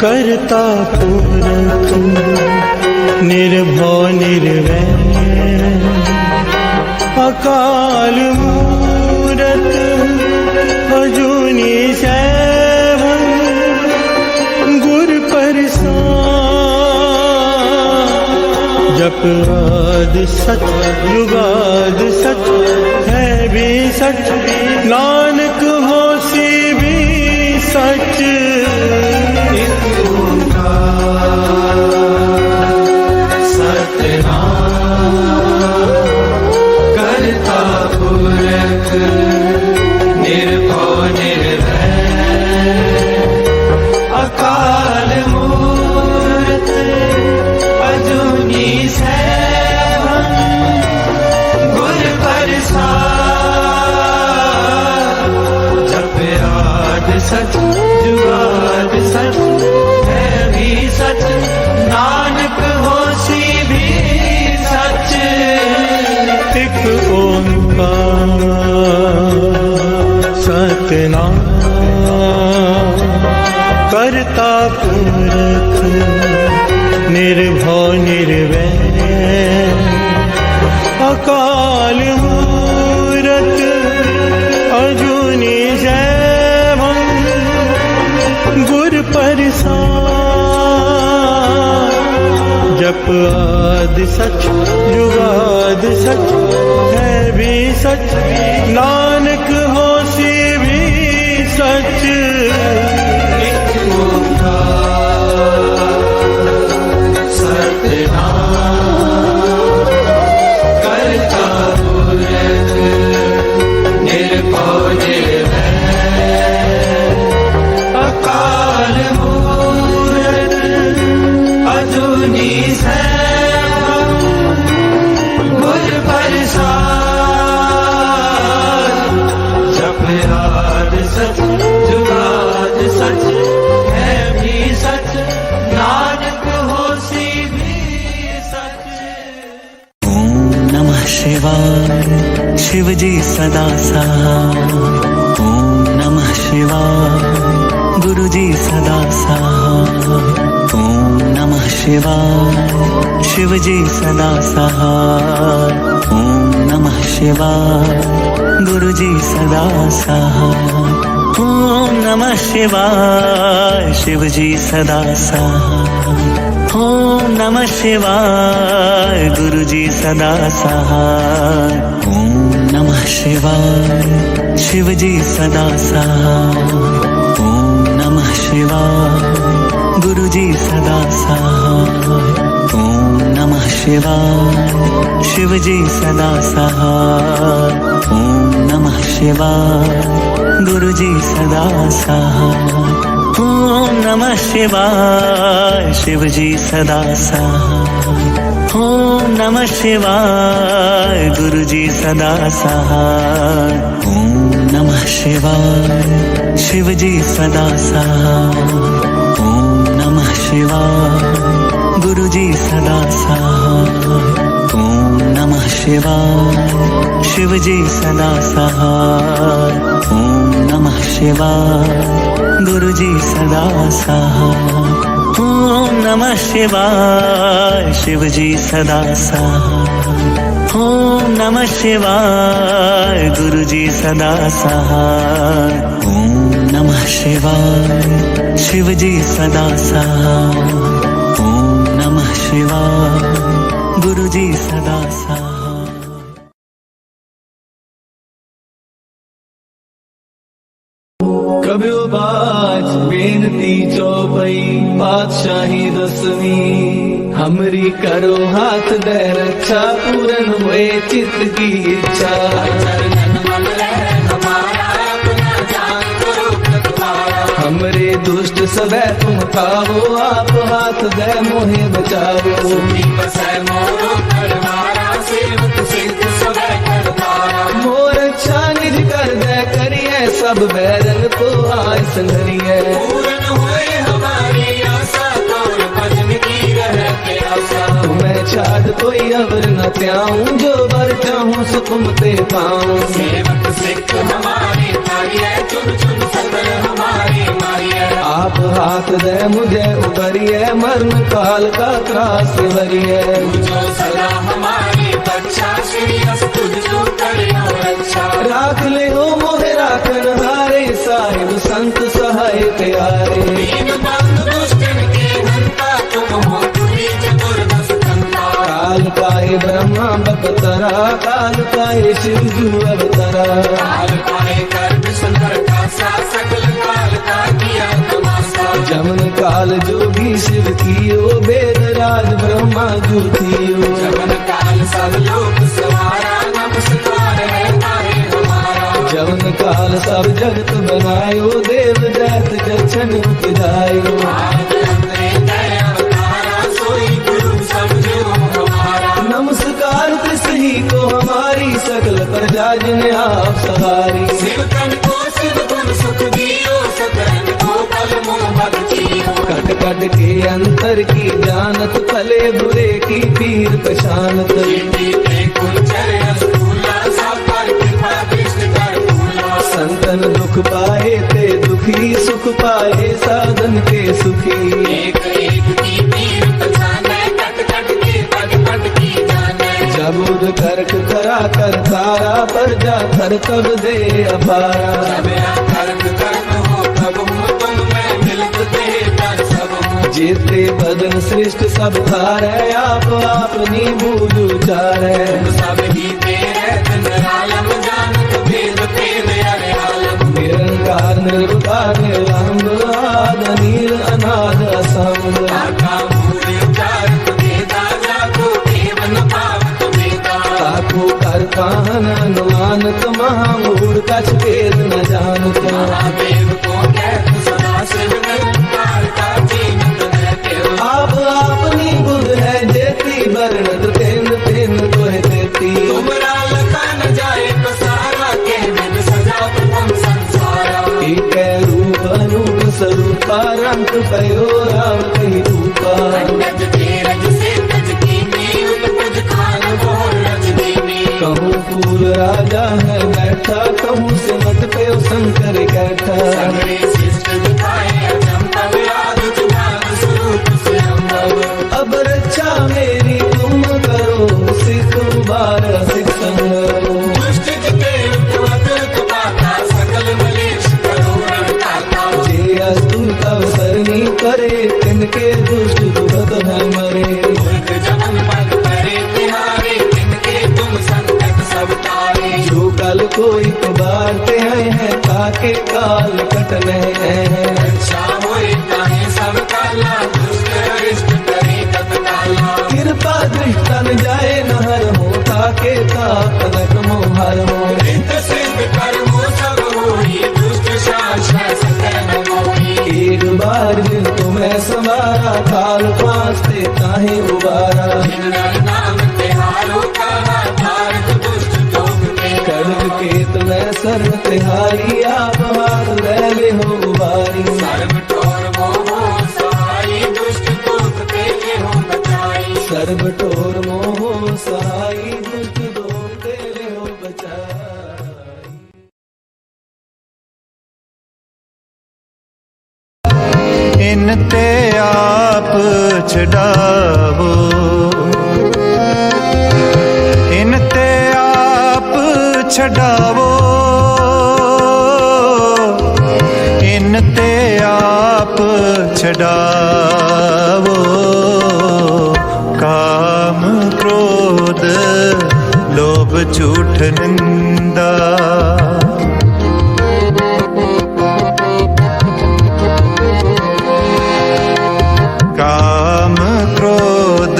करता पुरख निर्भव निर्वैर अकाल मूरत अजूनी सैभं गुर प्रसाद। जप आदि सच जुगाद सच है भी सच, नानक होसी भी सच। करता पुरख निर्भव निर्वैर अकाल मूरत अजूनी सैभं गुर प्रसाद। जप आद सच जुगाद सच है भी सच, नानक होसी भी सच। एक ओंकार सतनाम करता पुरख निर्भव निर्वैर अकाल मूरत अजूनी सैभं गुर प्रसाद। जप आद सच जुगाद सच है भी सच, नानक होसी भी सच। एक ओंकार सतनाम करता पुरख निर्भव निर्वैर अकाल मूरत अजूनी सैभं गुर प्रसाद। जप आद सच जुगाद सच है भी सच, नानक होसी भी सच। ओम नमः शिवाय शिव जी सदा सहाय। ओम नमः शिवाय गुरु जी सदा सहाय। ओम नमः शिवाय शिव जी सदा सहाय। ओम नमः शिवाय गुरु जी सदा सहाय। ओम नमः शिवाय शिव जी सदा सहाय। ओम नमः शिवाय गुरु जी सदा सहाय। ओम नमः शिवाय शिव जी सदा सहाय। ओम नमः शिवाय गुरु जी सदा सहाय। ओम नमः शिवाय शिव जी सदा सहाय। ओम नमः शिवाय गुरु जी सदा सहाय। ओम नमः शिवाय शिव जी सदा सहाय। ओम नमः शिवाय गुरु जी सदा सहाय। ओम नमः शिवाय शिव जी सदा सहाय। ओम नमः शिवाय गुरु जी सदा सहाय। ओम नमः शिवाय शिव जी सदा सहाय। ओम नमः शिवाय गुरु जी सदा सहाय। ओम नमः शिवाय शिव जी सदा सहाय। ओम नमः शिवाय गुरु जी सदा सहाय। ओम नमः शिवाय शिव जी सदा सहाय। ओम नमः शिवाय गुरु जी सदा सहाय। कब्यो बाज बेनती चौपई पातशाही दसवीं, हमरी करो हाथ दे रक्षा पूरन हुए चित्त की इच्छा। हमरे दुष्ट सबे तुम खाओ, आप हाथ दे मोहे बचाओ। मोर अच्छा सब बैरन को आय संघरिए। पूर्ण हुए हमारी आशा, कौन भजन की रहते आशा। तुम्हें छाड़ कोई अवर न त्याऊं, जो बर चाहूं सो तुम ते पाऊं। सेवक सिख हमारी मारिए, चुन चुन सदर हमारी मारिए। आप हाथ दे मुझे उबरिए, मरण काल का त्रास वरिए। जो सदा हमारी रक्षा, श्री अस्तु जो करियो रक्षा। राख ले हो मोहे राखन हारे, साहिब संत सहाय प्यारे। दीन बंधु दुष्टन के हंता, तुम हो तुरी चतुर्दश कंता। काल पाए ब्रह्मा बपतरा, काल पाए शिव जू अवतरा। काल पाए कर विष्णु का सा, सकल काल का किया तमाशा। जमन काल जोगी शिव कियो, वेद राज ब्रह्मा जू थियो। जमन काल सब लोक सवारा, नमस्कार है तारे हमारा। जमन काल सब जगत बनायो, देव दैत जक्षण उपजायो। आदि अंतरे दया अवतारा, सोई गुरु समझो हमारा। नमस्कार ही को हमारी, सकल प्रजा जिन्हें आप सवारी। शिव तन को शिव गुण सुख दियो, सकल को बल मोह भक्तियो। कट कट के अंतर की जानत, भले बुरे की पीर पशानत। कीर्ति के कुंचर रसगुल्ला, सब पर कृपा दृष्टि कर फूला। संतन दुख पाए ते दुखी, सुख पाए साधन के सुखी। एक एक की पीर पहचाने, कट कट के पद पद की जाने। जबुद करक करा कर तारा, पर जा कर तब दे अपारा। जब कर्म कर्म हो तब हो, तुम मैं मिलत दे कर सब हो। जेते बदन श्रेष्ठ सब थारे, आप अपनी बूझ उचारे। सब ही तेरे चंद्रालम, जानत भेद भेद अरे आलम। निरंकार निर्विकार निरंग, आद नील अनाद असंग। आका मूल उचारत भेदा, जाको देवन पावत भेदा। ताको कर काहन अनुमानत, महामूढ़ कछ भेद न जानत। महादेव को कहत सदा शिव, निरंकार का जीनत रहते हो। आप अपनी बुध है जेती, वर्णत तेन तेन तोहे देती। तुमरा लखा न जाए पसारा, के विद सजा प्रथम संसारा। एक रूप अनूप स्वरूपा, रंग भयो राम कही रूपा। गज तेरज से गज कीनी, उपज खान बोल रजनीनी। कहूँ फूल राजा है बैठा, कहूँ सिमट पे शंकर कैठा। सगरे शिष्ट दिखाए अचंभव, आदि जुबान स्वरूप स्वयंभव। अब रक्षा मेरी तुम करो, सिख बार सिख संग। दुष्ट जिते उत्तवत उत्पाता, सकल मलेश करो रणदाता। जे अस्तुत अवसरनी करे, तिनके दुष्ट दुखत है मरे। मूर्ख जमन पद करे तिहारे, तिनके तुम संकट सब तारे। जो कल कोई बारते हैं, ताके काल कटने हैं। रक्षा होए ताहे सब काला, दुष्ट अरिष्ट करे तत्काला। कृपा दृष्टन जाए नहर हो, ताके ताकनक मोहर हो। रित सिद्ध कर्मो सब होई, दुष्ट शासन सकै न मोही। एक बार जिन तुम्हें समारा, काल पांचते ताहे उबारा। जिन नर नाम तिहारो कहा, भारत दुष्ट लोक के। कड़क के तुम्हें सर्व तिहारी, आप हाथ ले हो उबारी। सर्व ठोर मोह सहाई, दुष्ट दूत तेले हो बचाई। सर्व ठोर मोह सहाई, दुष्ट दोष तेरे हो बचाई। इन ते आप छड़ावो, इन ते आप छड़ावो, इन ते आप छड़ावो। काम क्रोध लोभ झूठ निंदा, काम क्रोध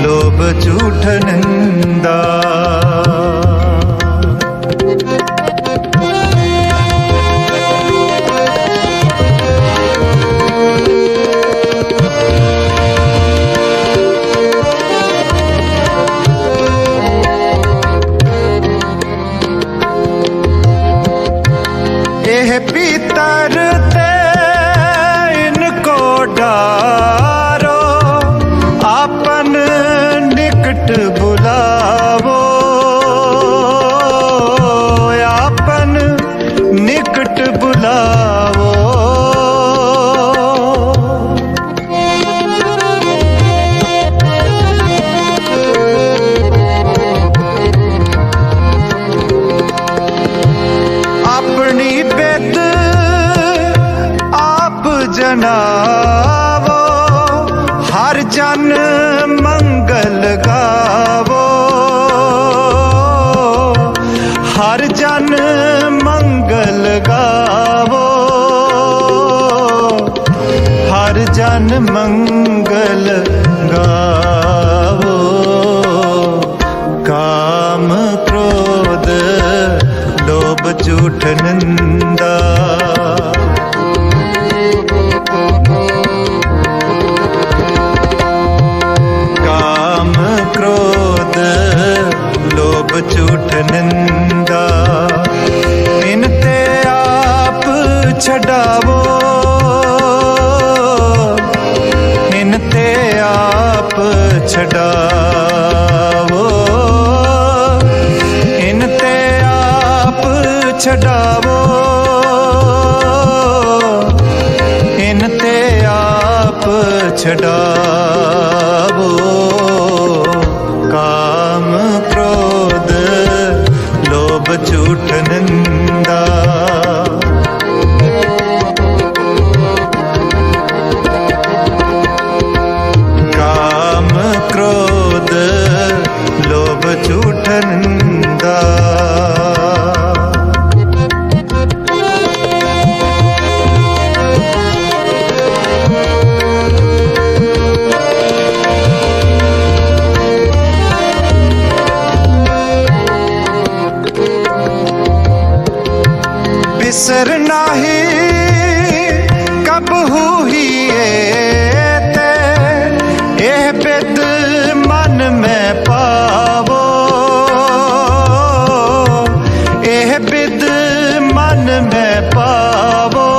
लोभ झूठ निंदा। जनावो, हर जन मंगल गावो, हर जन मंगल गावो, हर जन मंगल गावो। काम क्रोध लोभ झूठ निंदा, काम क्रोध लोभ झूठ निंदा, इनते आप छडावो, इनते आप छडावो, इनते आप छडावो, इनते आप छडावो। काम क्रोध लोभ झूठ निंदा, काम क्रोध लोभ झूठ निंदा। बिसर नाही कब हुई ते, एह बिद मन में पावो, एह बिद मन में पावो।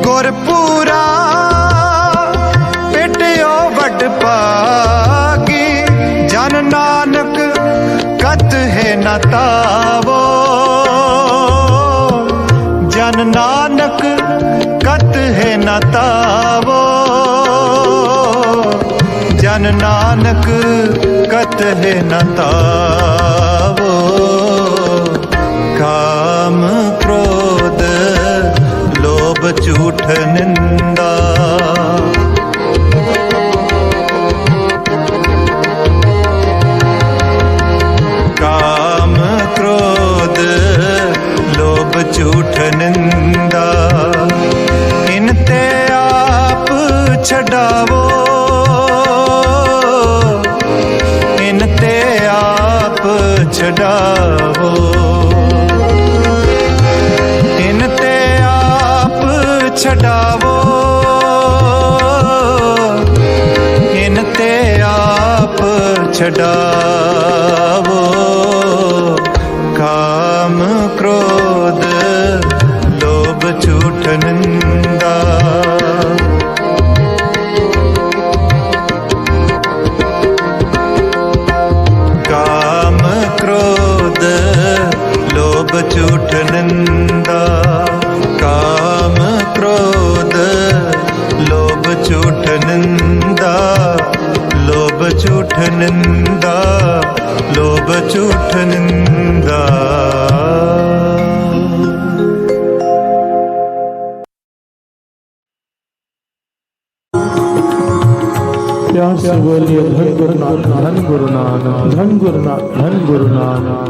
गुरपुरा पिटियो वड पागी, जन नानक कत है न तावो, जन नानक कत है न तावो, जन नानक कत है न तावो। काम क्रोध लोभ झूठ निंदा, काम क्रोध लोभ झूठ निंदा, इनते आप छडावो, इनते आप छडावो, इनते आप छडावो, इनते आप छडावो। काम क्रोध लोभ झूठ निंदा, काम क्रोध लोभ झूठ निंदा, काम क्रोध लोभ झूठ निंदा, लोभ झूठ निंदा, लोभ झूठ निंदा। प्यार से बोलिए धन गुरु नानक, धन गुरु नानक, धन गुरु नानक, धन गुरु नानक।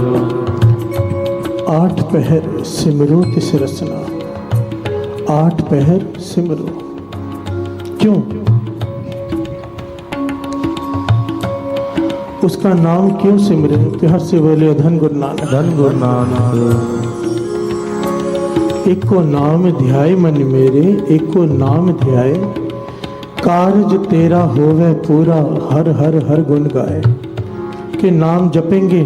8 पहर सिमरो तिस रसना, 8 पहर सिमरो। क्यों? उसका नाम क्यों सिमरे? प्यार से बोलिए धन गुरु नानक, धन गुरु नानक। एक को नाम ध्याय मन मेरे, एक को नाम ध्याय, कार्य तेरा होवे पूरा, हर हर हर गुण गाए। कि नाम जपेंगे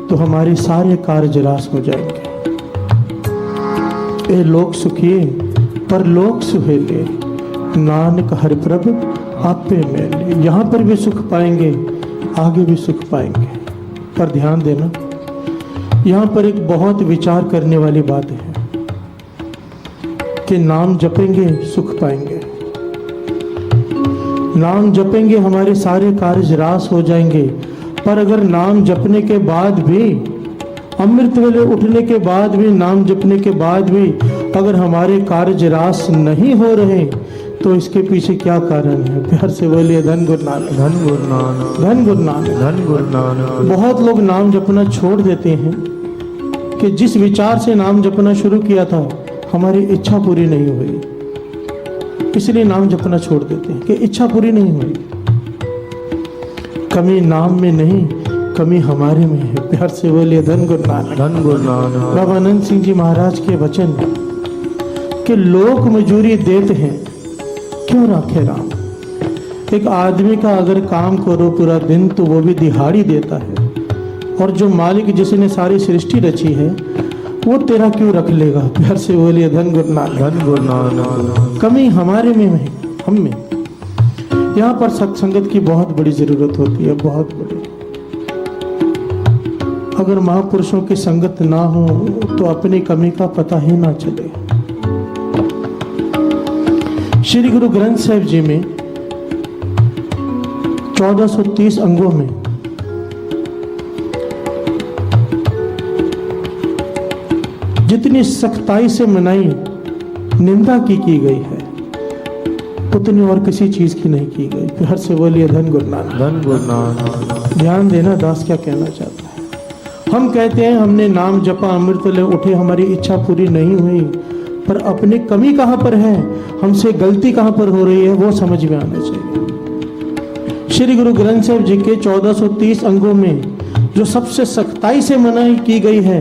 तो हमारे सारे कार्य रास हो जाएंगे। ए लोक सुखिए पर लोक सुहेले, नानक हर प्रभ आपे मेले। यहाँ पर भी सुख पाएंगे, आगे भी सुख पाएंगे। पर ध्यान देना, यहाँ पर एक बहुत विचार करने वाली बात है कि नाम जपेंगे सुख पाएंगे, नाम जपेंगे हमारे सारे कार्य रास हो जाएंगे। पर अगर नाम जपने के बाद भी, अमृत वेले उठने के बाद भी, नाम जपने के बाद भी अगर हमारे कार्य रास नहीं हो रहे तो इसके पीछे क्या कारण है? प्यार से बोलिए धन गुरु नानक, धन गुरु नानक, धन गुरु नानक, धन गुरु नानक। बहुत लोग नाम जपना छोड़ देते हैं कि जिस विचार से नाम जपना शुरू किया था हमारी इच्छा पूरी नहीं हुई, इसलिए नाम जपना छोड़ देते हैं कि इच्छा पूरी नहीं हुई। कमी नाम में नहीं, कमी हमारे में है। प्यार से बोलिए धन गुरु नानक, धन गुरु नानक। बाबा आनंद सिंह जी महाराज के वचन कि लोग मजूरी देते हैं क्यों राखे राम। एक आदमी का अगर काम करो पूरा दिन तो वो भी दिहाड़ी देता है, और जो मालिक जिसने सारी सृष्टि रची है वो तेरा क्यों रख लेगा। प्यार से बोलिए धन गुरु नानक, धन गुरु नानक। कमी हमारे में है, हम में। यहाँ पर सत्संगत की बहुत बड़ी जरूरत होती है, बहुत बड़ी। अगर महापुरुषों की संगत ना हो तो अपनी कमी का पता ही ना चले। श्री गुरु ग्रंथ साहिब जी में 1430 अंगों में जितनी सख्ताई से मनाई निंदा की गई है उतनी और किसी चीज की नहीं की गई। प्यार से बोलिए धन गुरु नानक, धन गुरु नानक। ध्यान देना दास क्या कहना चाहता है। हम कहते हैं हमने नाम जपा, अमृत ले उठे, हमारी इच्छा पूरी नहीं हुई, पर अपनी कमी कहाँ पर है, हमसे गलती कहाँ पर हो रही है वो समझ में आना चाहिए। श्री गुरु ग्रंथ साहिब जी के 1430 अंगों में जो सबसे सख्ताई से मनाही की गई है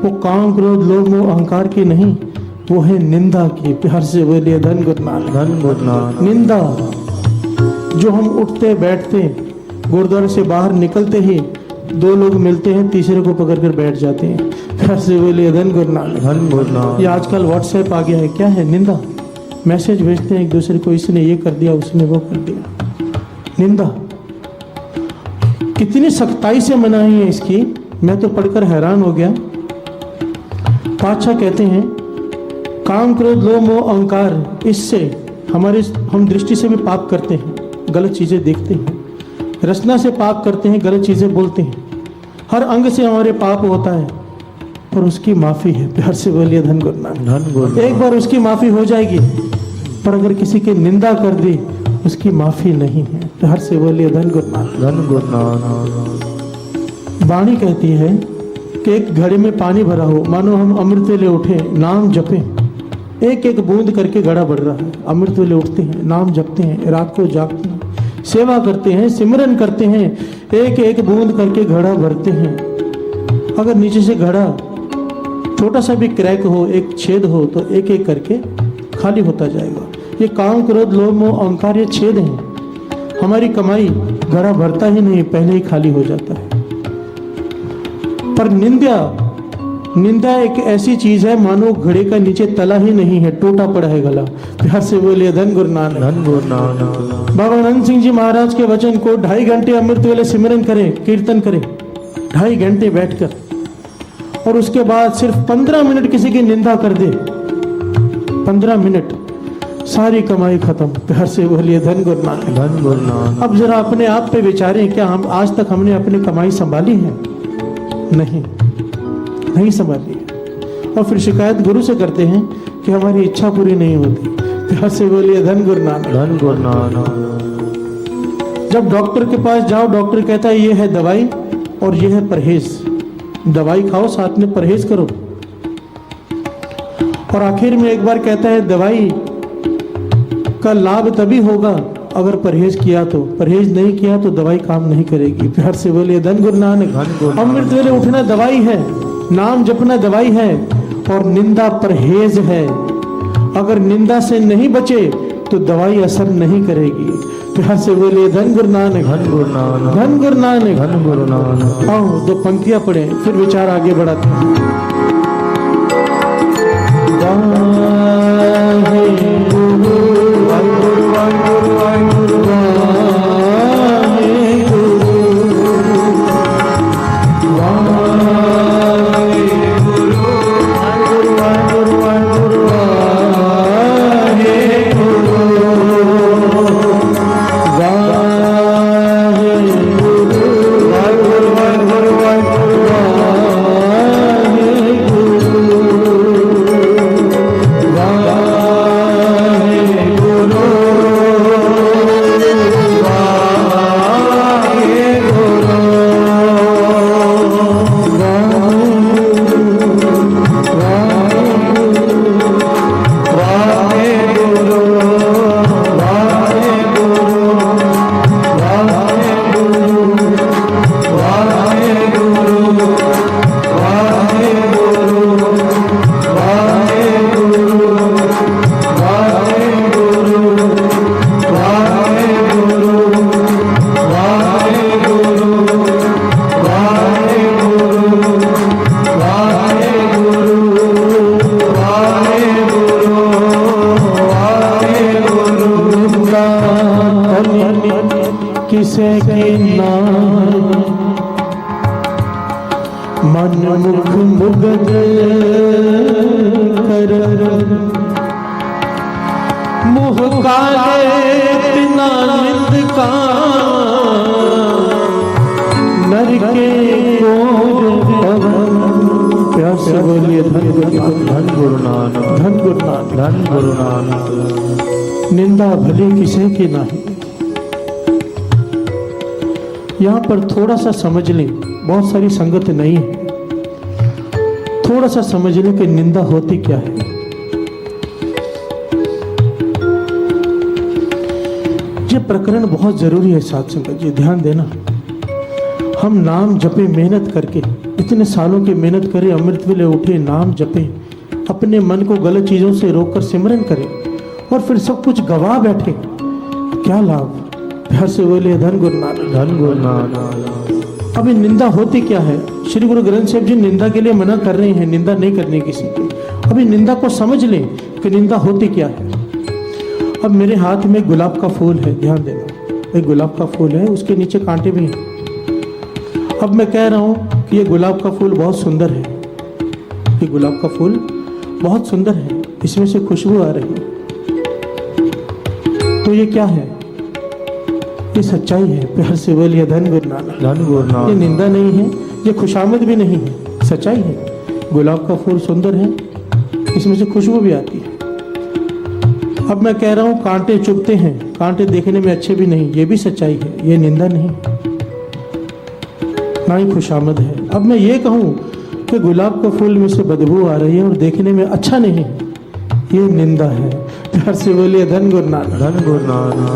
वो काम, क्रोध, लोभ, मोह, अहंकार की नहीं, वो है निंदा की। प्यार से बोलिए धन गुरु नानक, धन गुरु नानक। निंदा। जो हम उठते बैठते, गुरुद्वारे से बाहर निकलते ही दो लोग मिलते हैं, तीसरे को पकड़ कर बैठ जाते हैं। प्यार से बोलिए धन गुरु नानक, धन गुरु नानक। ये आजकल व्हाट्सएप आ गया है, क्या है? निंदा। मैसेज भेजते हैं एक दूसरे को, इसने ये कर दिया, उसने वो कर दिया। निंदा कितनी सख्ताई से मनाही है इसकी, मैं तो पढ़कर हैरान हो गया। पातशाह कहते हैं काम, क्रोध, लोभ, मोह, अहंकार, इससे हम दृष्टि से भी पाप करते हैं, गलत चीजें देखते हैं, रचना से पाप करते हैं, गलत चीजें बोलते हैं, हर अंग से हमारे पाप होता है, पर उसकी माफी है। प्यार से बोलिए धन गुरु नानक, धन गुरु। एक बार उसकी माफी हो जाएगी, पर अगर किसी की निंदा कर दी उसकी माफी नहीं है। प्यार से बोलिए धन गुरु नानक, धन गुरु नानक। वाणी कहती है कि एक घड़े में पानी भरा हो, मानो हम अमृत वेले उठे, नाम जपें, एक एक बूंद करके घड़ा बढ़ रहा है। अमृत वेले उठते हैं, नाम जपते हैं, रात को जागते हैं, सेवा करते हैं, सिमरन करते हैं, एक एक बूंद करके घड़ा भरते हैं। अगर नीचे से घड़ा छोटा सा भी क्रैक हो, एक छेद हो, तो एक एक करके खाली होता जाएगा। ये काम, क्रोध, लोभ, मोह, अहंकार, ये छेद हैं। हमारी कमाई घड़ा भरता ही नहीं, पहले ही खाली हो जाता है। पर निंदा एक ऐसी चीज है मानो घड़े का नीचे तला ही नहीं है, टूटा पड़ा है गला। प्यार से बोलिए धन गुरु नानक, धन गुरु नानक। बाबा आनंद सिंह जी महाराज के वचन को 2.5 घंटे अमृत वेले सिमरन करें, कीर्तन करें 2.5 घंटे बैठकर, और उसके बाद सिर्फ 15 मिनट किसी की निंदा कर दे, 15 मिनट, सारी कमाई खत्म। प्यार से बोलिए धन गुरु नानक, धन गुरु नानक। अब जरा अपने आप पे विचारें, क्या हम आज तक हमने अपनी कमाई संभाली है? नहीं संभाली है, और फिर शिकायत गुरु से करते हैं कि हमारी इच्छा पूरी नहीं होती। प्यार से बोलिए धन गुरु नानक, धन गुरु नानक। जब डॉक्टर के पास जाओ, डॉक्टर कहता है ये है दवाई और ये है परहेज, दवाई खाओ साथ में परहेज करो, और आखिर में एक बार कहता है दवाई का लाभ तभी होगा अगर परहेज किया तो, परहेज नहीं किया तो दवाई काम नहीं करेगी। प्यार से बोलिए धन गुरु नानक। अमृत वेले उठना दवाई है, नाम जपना दवाई है, और निंदा परहेज है। अगर निंदा से नहीं बचे तो दवाई असर नहीं करेगी। प्यार से बोलिए धन गुरु नानक, धन गुरु नानक। धन गुरु नानक, धन गुरु नानक। आओ 2 पंक्तियां पढ़े, फिर विचार आगे बढ़ाते हैं। निंदा किसे के नाम, मन मुख मुगद कर मुह काले तिना निंद का, नर के प्यार से बोलिए धन गुरु नानक, धन गुरु नानक, धन गुरु नानक, धन गुरु नानक। निंदा भली किसे की नहीं। यहाँ पर थोड़ा सा समझ लें, बहुत सारी संगत नहीं है, थोड़ा सा समझ लें कि निंदा होती क्या है। ये प्रकरण बहुत जरूरी है साथ संगत जी, ध्यान देना। हम नाम जपे, मेहनत करके इतने सालों की मेहनत करें, अमृत वेले उठे, नाम जपे, अपने मन को गलत चीजों से रोककर सिमरन करें और फिर सब कुछ गवा बैठे, क्या लाभ। प्यार से बोले धन गुरु नानक, धन गुरु नानक। अभी निंदा होती क्या है। श्री गुरु ग्रंथ साहिब जी निंदा के लिए मना कर रहे हैं, निंदा नहीं करनी किसी की। अभी निंदा को समझ लें कि निंदा होती क्या है। अब मेरे हाथ में गुलाब का फूल है, ध्यान देना, एक गुलाब का फूल है, उसके नीचे कांटे भी हैं। अब मैं कह रहा हूं कि ये गुलाब का फूल बहुत सुंदर है, ये गुलाब का फूल बहुत सुंदर है, इसमें से खुशबू आ रही है, तो ये क्या है? ये सच्चाई है। प्यार से बोलिए धन गुरु नानक, धन गुरु ये नानक। निंदा नहीं है, ये खुशामद भी नहीं है, सच्चाई है। गुलाब का फूल सुंदर है, इसमें से खुशबू भी आती है। अब मैं कह रहा हूं कांटे चुभते हैं, कांटे देखने में अच्छे भी नहीं, ये भी सच्चाई है, ये निंदा नहीं, ना ही खुशामद है। अब मैं ये कहूं कि गुलाब का फूल में से बदबू आ रही है और देखने में अच्छा नहीं है, ये निंदा है। प्यार से बोलिए धन गुरु नानक, धन गुरु नानक।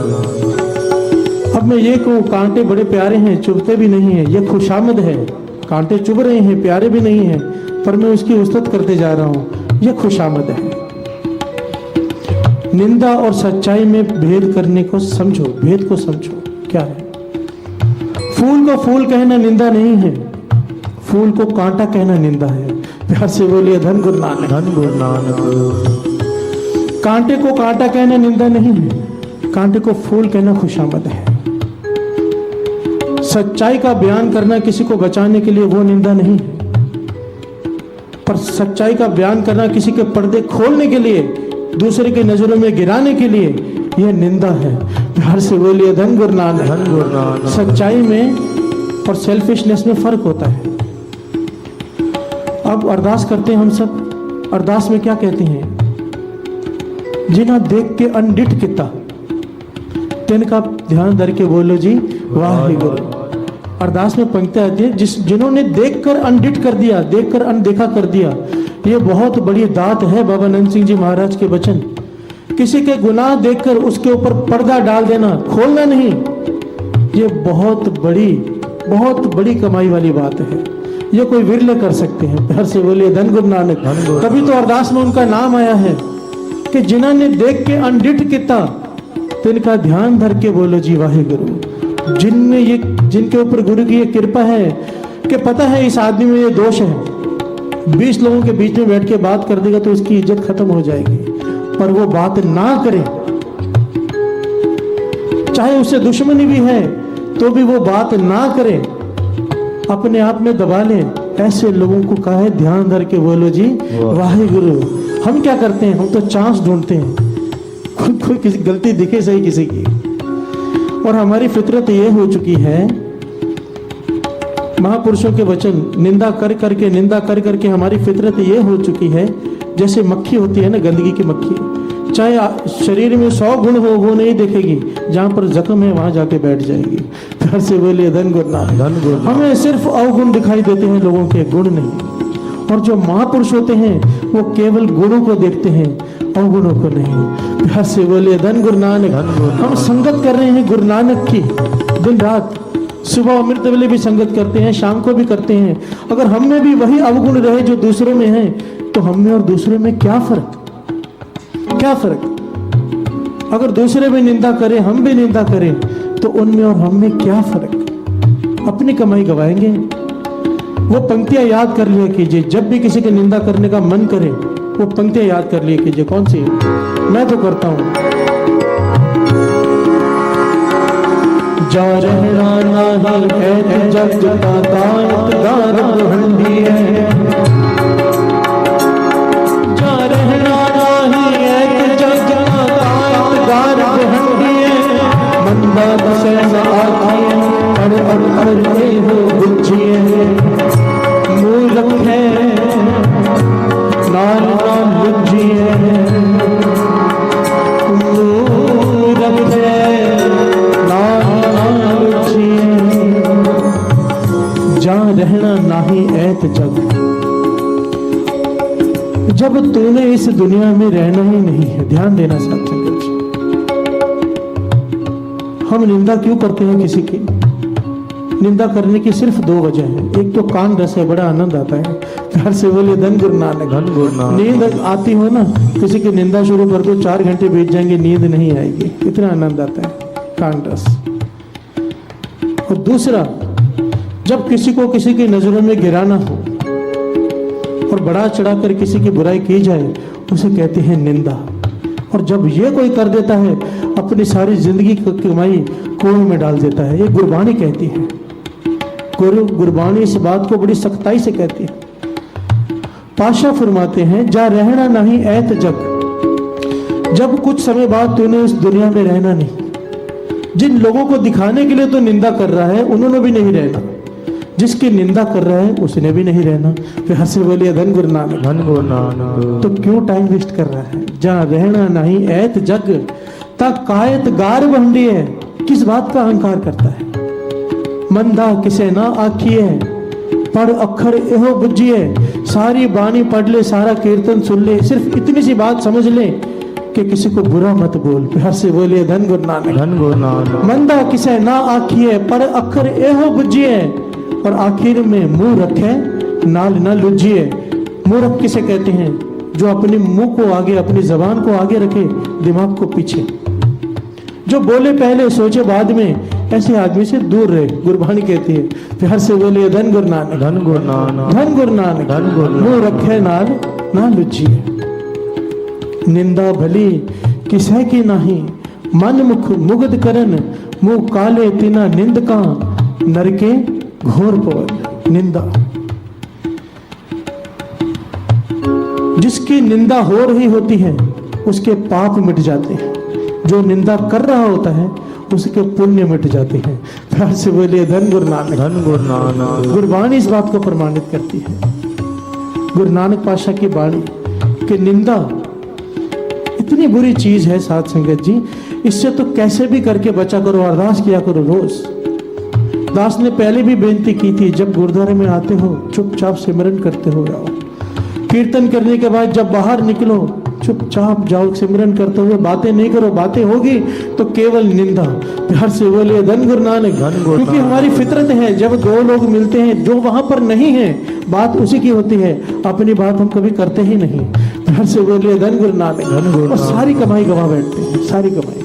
अब मैं ये कहूँ कांटे बड़े प्यारे हैं, चुभते भी नहीं है, ये खुशामद है। कांटे चुभ रहे हैं, प्यारे भी नहीं है, पर मैं उसकी उस्तत करते जा रहा हूँ, ये खुशामद है। निंदा और सच्चाई में भेद करने को समझो, भेद को समझो क्या है। फूल को फूल कहना निंदा नहीं है, फूल को कांटा कहना निंदा है। प्यार से बोलिए धन गुरु नानक, धन गुरु नानक। कांटे को कांटा कहना निंदा नहीं है, कांटे को फूल कहना खुशामद है। सच्चाई का बयान करना किसी को बचाने के लिए वो निंदा नहीं है, पर सच्चाई का बयान करना किसी के पर्दे खोलने के लिए, दूसरे के नजरों में गिराने के लिए, यह निंदा है। प्यार से बोलिए धन गुरु नानक, धन गुरु नानक। सच्चाई में और सेल्फिशनेस में फर्क होता है। अब अरदास करते हैं हम सब, अरदास में क्या कहते हैं? जिन्हें देख के अनडिट किता तिनका ध्यान धर के बोलो जी वाहिगुरु। अरदास में पंक्तियां आती है, जिन्होंने देखकर अनडिट कर दिया, देखकर अनदेखा कर दिया, ये बहुत बड़ी दात है। बाबा आनंद सिंह जी महाराज के वचन। किसी के गुनाह देखकर उसके ऊपर पर्दा डाल देना, खोलना नहीं, ये बहुत बड़ी कमाई वाली बात है। ये कोई विरले कर सकते हैं। प्यार से बोलिए धन गुरु नानक। कभी तो अरदास में उनका नाम आया है कि जिन्होंने देख के अनडिट किता तिनका ध्यान धर के बोलो जी वाहिगुरु। जिनके ऊपर गुरु की ये कृपा है कि पता है इस आदमी में ये दोष है, 20 लोगों के बीच में बैठ के बात कर देगा तो उसकी इज्जत खत्म हो जाएगी, पर वो बात ना करे, चाहे उससे दुश्मनी भी है तो भी वो बात ना करे, अपने आप में दबा ले। ऐसे लोगों को कहा है ध्यान धर के बोलो जी वाहिगुरु। हम क्या करते हैं? हम तो चांस ढूंढते हैं, कोई किसी गलती दिखे सही किसी की। और हमारी फितरत ये हो चुकी है, महापुरुषों के वचन निंदा कर करके हमारी फितरत ये हो चुकी है, जैसे मक्खी होती है ना, गंदगी की मक्खी, चाहे शरीर में 100 गुण हो वो नहीं देखेगी, जहां पर जख्म है वहां जाके बैठ जाएगी। प्यार से बोलिए धन गुरु नानक, धन गुरु। हमें सिर्फ अवगुण दिखाई देते हैं, लोगों के गुण नहीं। और जो महापुरुष होते हैं वो केवल गुणों को देखते हैं, अवगुणों को नहीं। प्यार से बोलिए धन गुरु नानक। हम संगत कर रहे हैं गुरु नानक की दिन रात, सुबह अमृत वेले भी संगत करते हैं, शाम को भी करते हैं। अगर हम में भी वही अवगुण रहे जो दूसरों में है, तो हम में और दूसरे में क्या फर्क? अगर दूसरे में निंदा करें, हम भी निंदा करें, तो उनमें और हम में क्या फर्क? अपनी कमाई गवाएंगे। वो पंक्तियां याद कर लिया कीजिए, जब भी किसी की निंदा करने का मन करे वो पंक्तियां याद कर लिया कीजिए। कौन सी? मैं तो करता हूं। जा रहना नाही ऐत जग तातायत गारब हंडी है। जा रहना नाही ऐत जग तातायत गारब हंडी है। मंदा दसैन आखिए अड़ हो बुझिए मूर्ख है नाल नाल बुझिए मूर्ख है नाल नाल बुझिए। जा रहना नाही ऐत जग, जब तूने इस दुनिया में रहना ही नहीं है। ध्यान देना साथ संगत जी, हम निंदा क्यों करते हैं किसी की? निंदा करने की सिर्फ दो वजह है। एक तो कान रस है, बड़ा आनंद आता है, प्यार से बोलिए धन गुरु नानक। धन गुरु नानक। नींद आती हो ना, किसी की निंदा शुरू कर दो, 4 घंटे बीत जाएंगे, नींद नहीं आएगी, इतना आनंद आता है, कान रस। और दूसरा, जब किसी को किसी की नजरों में गिराना हो और बड़ा चढ़ाकर किसी की बुराई की जाए, उसे कहते हैं निंदा। और जब ये कोई कर देता है, अपनी सारी जिंदगी की कमाई कुएं में डाल देता है। ये गुरबानी कहती है, गुरबानी इस बात को बड़ी सख्ताई से कहती है। पाशा फरमाते हैं, जा रहना नहीं ऐत जग, जब कुछ समय बाद तूने इस दुनिया में रहना नहीं। जिन लोगों को दिखाने के लिए तो निंदा कर रहा है, उन्होंने भी नहीं रहना। जिसकी निंदा कर रहा है, उसने भी नहीं रहना। फिर हंसे बोलिए धन गुरु नानक। धन गुरु नानक। तो क्यों टाइम वेस्ट कर रहा है? जा रहना नहीं ऐत जग, ता कायत गार बंडी है। किस बात का अहंकार करता है? मंदा किसे ना आखिए, पढ़ अखर एहो बुझिए। सारी बानी पढ़ ले, सारा कीर्तन सुन ले, सिर्फ इतनी सी बात समझ ले कि किसी को बुरा मत बोल। प्यार से बोलिए धन गुरु नानक। धन गुरु नानक। मंदा किसे ना आखिए, पढ़ अखर एहो बुझिए। और आखिर में मुंह रखे नाल ना लुझिए। मूर्ख किसे कहते हैं? जो अपने मुंह को आगे, अपनी जबान को आगे रखे, दिमाग को पीछे, जो बोले पहले सोचे बाद में, ऐसे आदमी से दूर रहे। गुरबानी कहती है, प्यार से बोलिए धन गुरु नानक। धन गुरु नानक। धन गुरु नानक। धन गुरु नानक। मुंह रखे नाल ना लुझिए। निंदा भली किसे की नाही, मन मुख मुग्ध करन। मुंह काले तिना निंद का, नरके घोर पवन। निंदा, जिसकी निंदा हो रही होती है, उसके पाप मिट जाते हैं। जो निंदा कर रहा होता है, उसके पुण्य मिट जाते हैं। प्यार से बोलिए धन गुरु नानक। धन गुरु नानक। गुरबानी इस बात को प्रमाणित करती है। गुरु नानक पातशाह की बाणी कि निंदा इतनी बुरी चीज है साथ संगत जी, इससे तो कैसे भी करके बचा करो, अरदास किया करो रोज। दास ने पहले भी बेनती की थी, जब गुरुद्वारे में आते हो चुपचाप सिमरन करते हो जाओ। कीर्तन करने के बाद जब बाहर निकलो, चुपचाप जाओ, सिमरन करते हुए बातें नहीं करो। बातें होगी तो केवल निंदा। प्यार से बोलिए धन गुरु नानक। क्योंकि हमारी फितरत है, जब दो लोग मिलते हैं, जो वहां पर नहीं है, बात उसी की होती है, अपनी बात हम कभी करते ही नहीं। प्यार से बोलिए धन गुरु नानक। और सारी कमाई गवा बैठते हैं, सारी कमाई।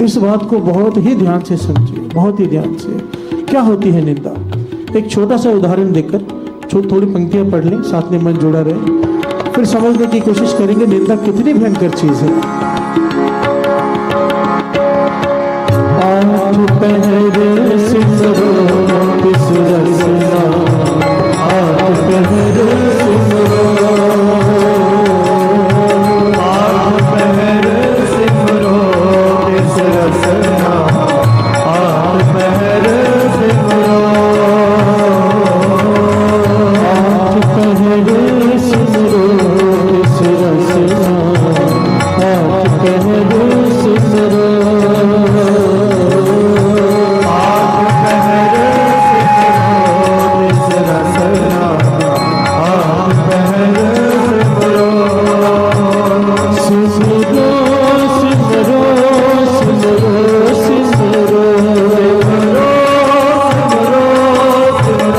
इस बात को बहुत ही ध्यान से समझिए, बहुत ही ध्यान से। क्या होती है निंदा? एक छोटा सा उदाहरण देकर थोड़ी पंक्तियां पढ़ लें, साथ में मन जुड़ा रहे, फिर समझने की कोशिश करेंगे निंदा कितनी भयंकर चीज है। आठ पहर सिमरो किस रसना, आठ पहर सिमरो, आठ पहर सिमरो किस रसना, आठ पहर सिमरो, आठ पहर सिमरो किस रसना, आठ पहर सिमरो,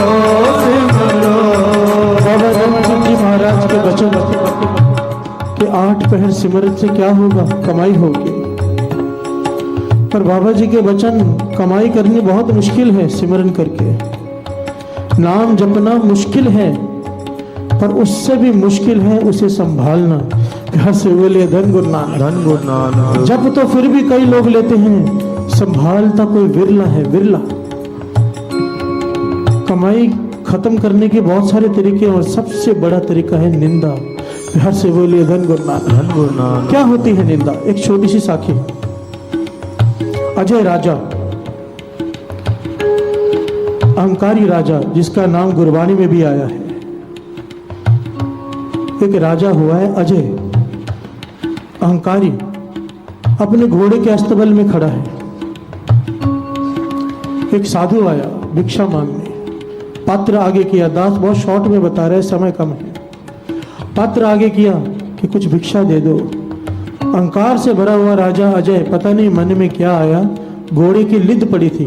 पहर सिमरन से क्या होगा? कमाई होगी। पर बाबा जी के वचन, कमाई करनी बहुत मुश्किल है सिमरन करके। नाम जपना मुश्किल है, पर उससे भी मुश्किल है उसे संभालना। प्यार से बोलिए धन गुरु नानक। धन गुरु नानक। जप तो फिर भी कई लोग लेते हैं, संभालता कोई विरला है, विरला। कमाई खत्म करने के बहुत सारे तरीके हैं और सबसे बड़ा तरीका है निंदा। प्यार से बोलिए धन गुरु नानक। धन गुरु नानक। क्या होती है निंदा? एक छोटी सी साखी। अजय राजा, अहंकारी राजा, जिसका नाम गुरबाणी में भी आया है। एक राजा हुआ है अजय, अहंकारी, अपने घोड़े के अस्तबल में खड़ा है। एक साधु आया भिक्षा मांगने, पात्र आगे किया। दास बहुत शॉर्ट में बता रहे, समय कम है। पात्र आगे किया कि कुछ भिक्षा दे दो। अहंकार से भरा हुआ राजा अजय, पता नहीं मन में क्या आया, घोड़े की लिद पड़ी थी,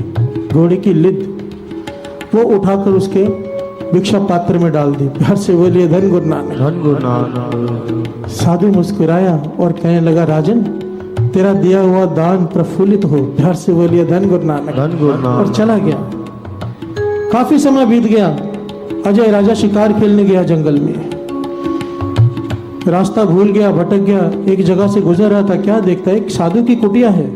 घोड़े की लिद, वो उठाकर उसके भिक्षा पात्र में डाल दी। प्यार से बोलिए धन गुरु नानक। धन गुरु नानक। साधु मुस्कुराया और कहने लगा, राजन तेरा दिया हुआ दान प्रफुल्लित हो। प्यार से बोलिए धन गुरु नानक। धन गुरु और नानक। चला गया। काफी समय बीत गया। अजय राजा शिकार खेलने गया जंगल में, रास्ता भूल गया, भटक गया। एक जगह से गुजर रहा था, क्या देखता है, एक साधु की कुटिया है।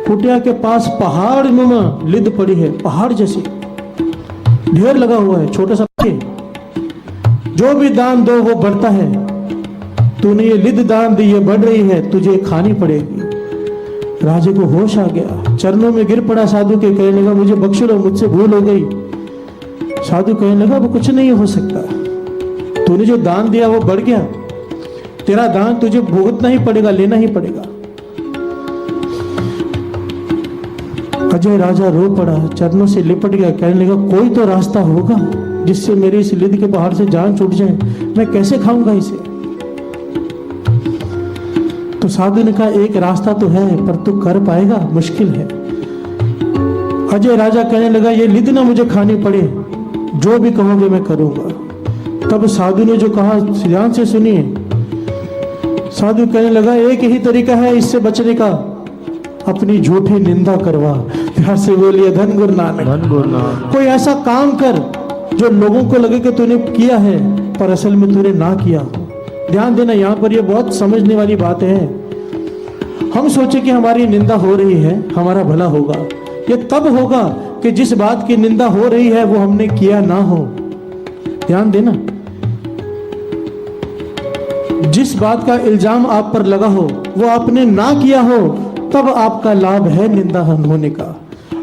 कुटिया के पास पहाड़ नुमा लिद पड़ी है, पहाड़ जैसी, ढेर लगा हुआ है, छोटा सा। जो भी दान दो वो बढ़ता है। तूने ये लिद दान दी, ये बढ़ रही है, तुझे खानी पड़ेगी। राजे को होश आ गया, चरणों में गिर पड़ा साधु के, कहने लगा मुझे बख्श लो, मुझसे भूल हो गई। साधु कहने लगा वो कुछ नहीं हो सकता, तूने जो दान दिया वो बढ़ गया, तेरा दान तुझे भुगतना ही पड़ेगा, लेना ही पड़ेगा। अजय राजा रो पड़ा, चरणों से लिपट गया, कहने लगा कोई तो रास्ता होगा जिससे मेरी इस लिद के पहाड़ से जान छूट जाए, मैं कैसे खाऊंगा इसे। तो साधु ने कहा एक रास्ता तो है, पर तू कर पाएगा, मुश्किल है। अजय राजा कहने लगा ये लिद ना मुझे खानी पड़े, जो भी कहोगे मैं करूंगा। तब साधु ने जो कहा ध्यान से सुनिए। साधु कहने लगा एक ही तरीका है इससे बचने का, अपनी झूठी निंदा करवा। प्यार से बोलिए धन गुरु नानक। धन गुरु नानक। कोई ऐसा काम कर जो लोगों को लगे कि तूने किया है पर असल में तूने ना किया। ध्यान देना, यहाँ पर ये बहुत समझने वाली बात है। हम सोचे कि हमारी निंदा हो रही है, हमारा भला होगा। ये तब होगा कि जिस बात की निंदा हो रही है वो हमने किया ना हो। ध्यान देना, जिस बात का इल्जाम आप पर लगा हो वो आपने ना किया हो, तब आपका लाभ है निंदा होने का।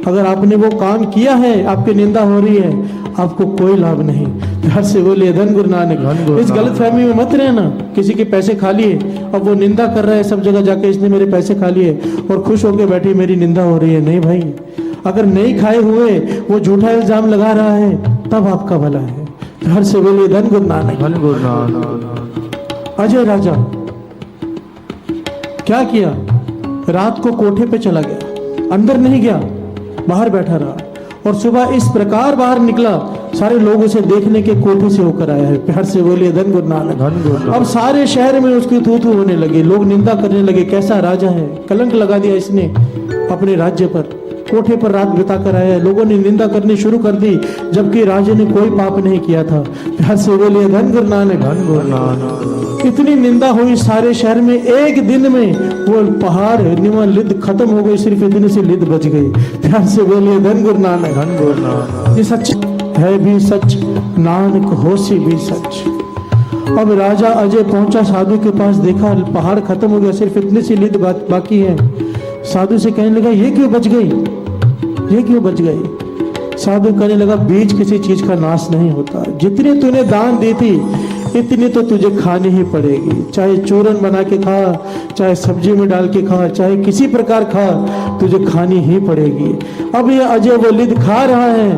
अगर आपने वो काम किया है, आपकी निंदा हो रही है, आपको कोई लाभ नहीं। प्यार से बोलिए धन गुरु नानक। इस गलत फहमी में मत रहना, किसी के पैसे खा लिए, अब वो निंदा कर रहा है सब जगह जाके, इसने मेरे पैसे खा लिए और खुश होकर बैठी मेरी निंदा हो रही है। नहीं भाई, अगर नहीं खाए हुए वो झूठा इल्जाम लगा रहा है तब आपका भला है। प्यार से बोलिए धन गुरु नानक। धन गुरु नानक। अजय राजा क्या किया, रात को कोठे पे चला गया, अंदर नहीं गया, बाहर बैठा रहा और सुबह इस प्रकार बाहर निकला, सारे लोग उसे देखने के कोठे से होकर आया है। प्यार से बोलिए धन गुरु नानक। धन गुरु नानक। अब सारे शहर में उसकी थू थू होने लगे, लोग निंदा करने लगे, कैसा राजा है, कलंक लगा दिया इसने अपने राज्य पर। कोठे पर रात बिता कर आया है, लोगों ने निंदा करनी शुरू कर दी, जबकि राजा ने कोई पाप नहीं किया था। प्यार से बोलिए धन गुरु नानक। धन गुरु नानक। इतनी निंदा हुई सारे शहर में, एक दिन में वो पहाड़ निमा लिद खत्म हो गई, सिर्फ इतने से लिद बच गई। ध्यान से बोलिए धन गुरु नानक। धन गुरु नानक। ये सच है भी सच, नानक होसी भी सच। अब राजा अजय पहुंचा साधु के पास, देखा पहाड़ खत्म हो गया, सिर्फ इतने सी लिद बाकी है। साधु से कहने लगा ये क्यों बच गई, ये क्यों बच गई। साधु कहने लगा बीज किसी चीज का नाश नहीं होता, जितनी तूने दान दी थी इतनी तो तुझे खानी ही पड़ेगी। चाहे चूरन बना के खा, चाहे सब्जी में डाल के खा, चाहे किसी प्रकार खा, तुझे खानी ही पड़ेगी। अब ये अजय वो लिद खा रहा है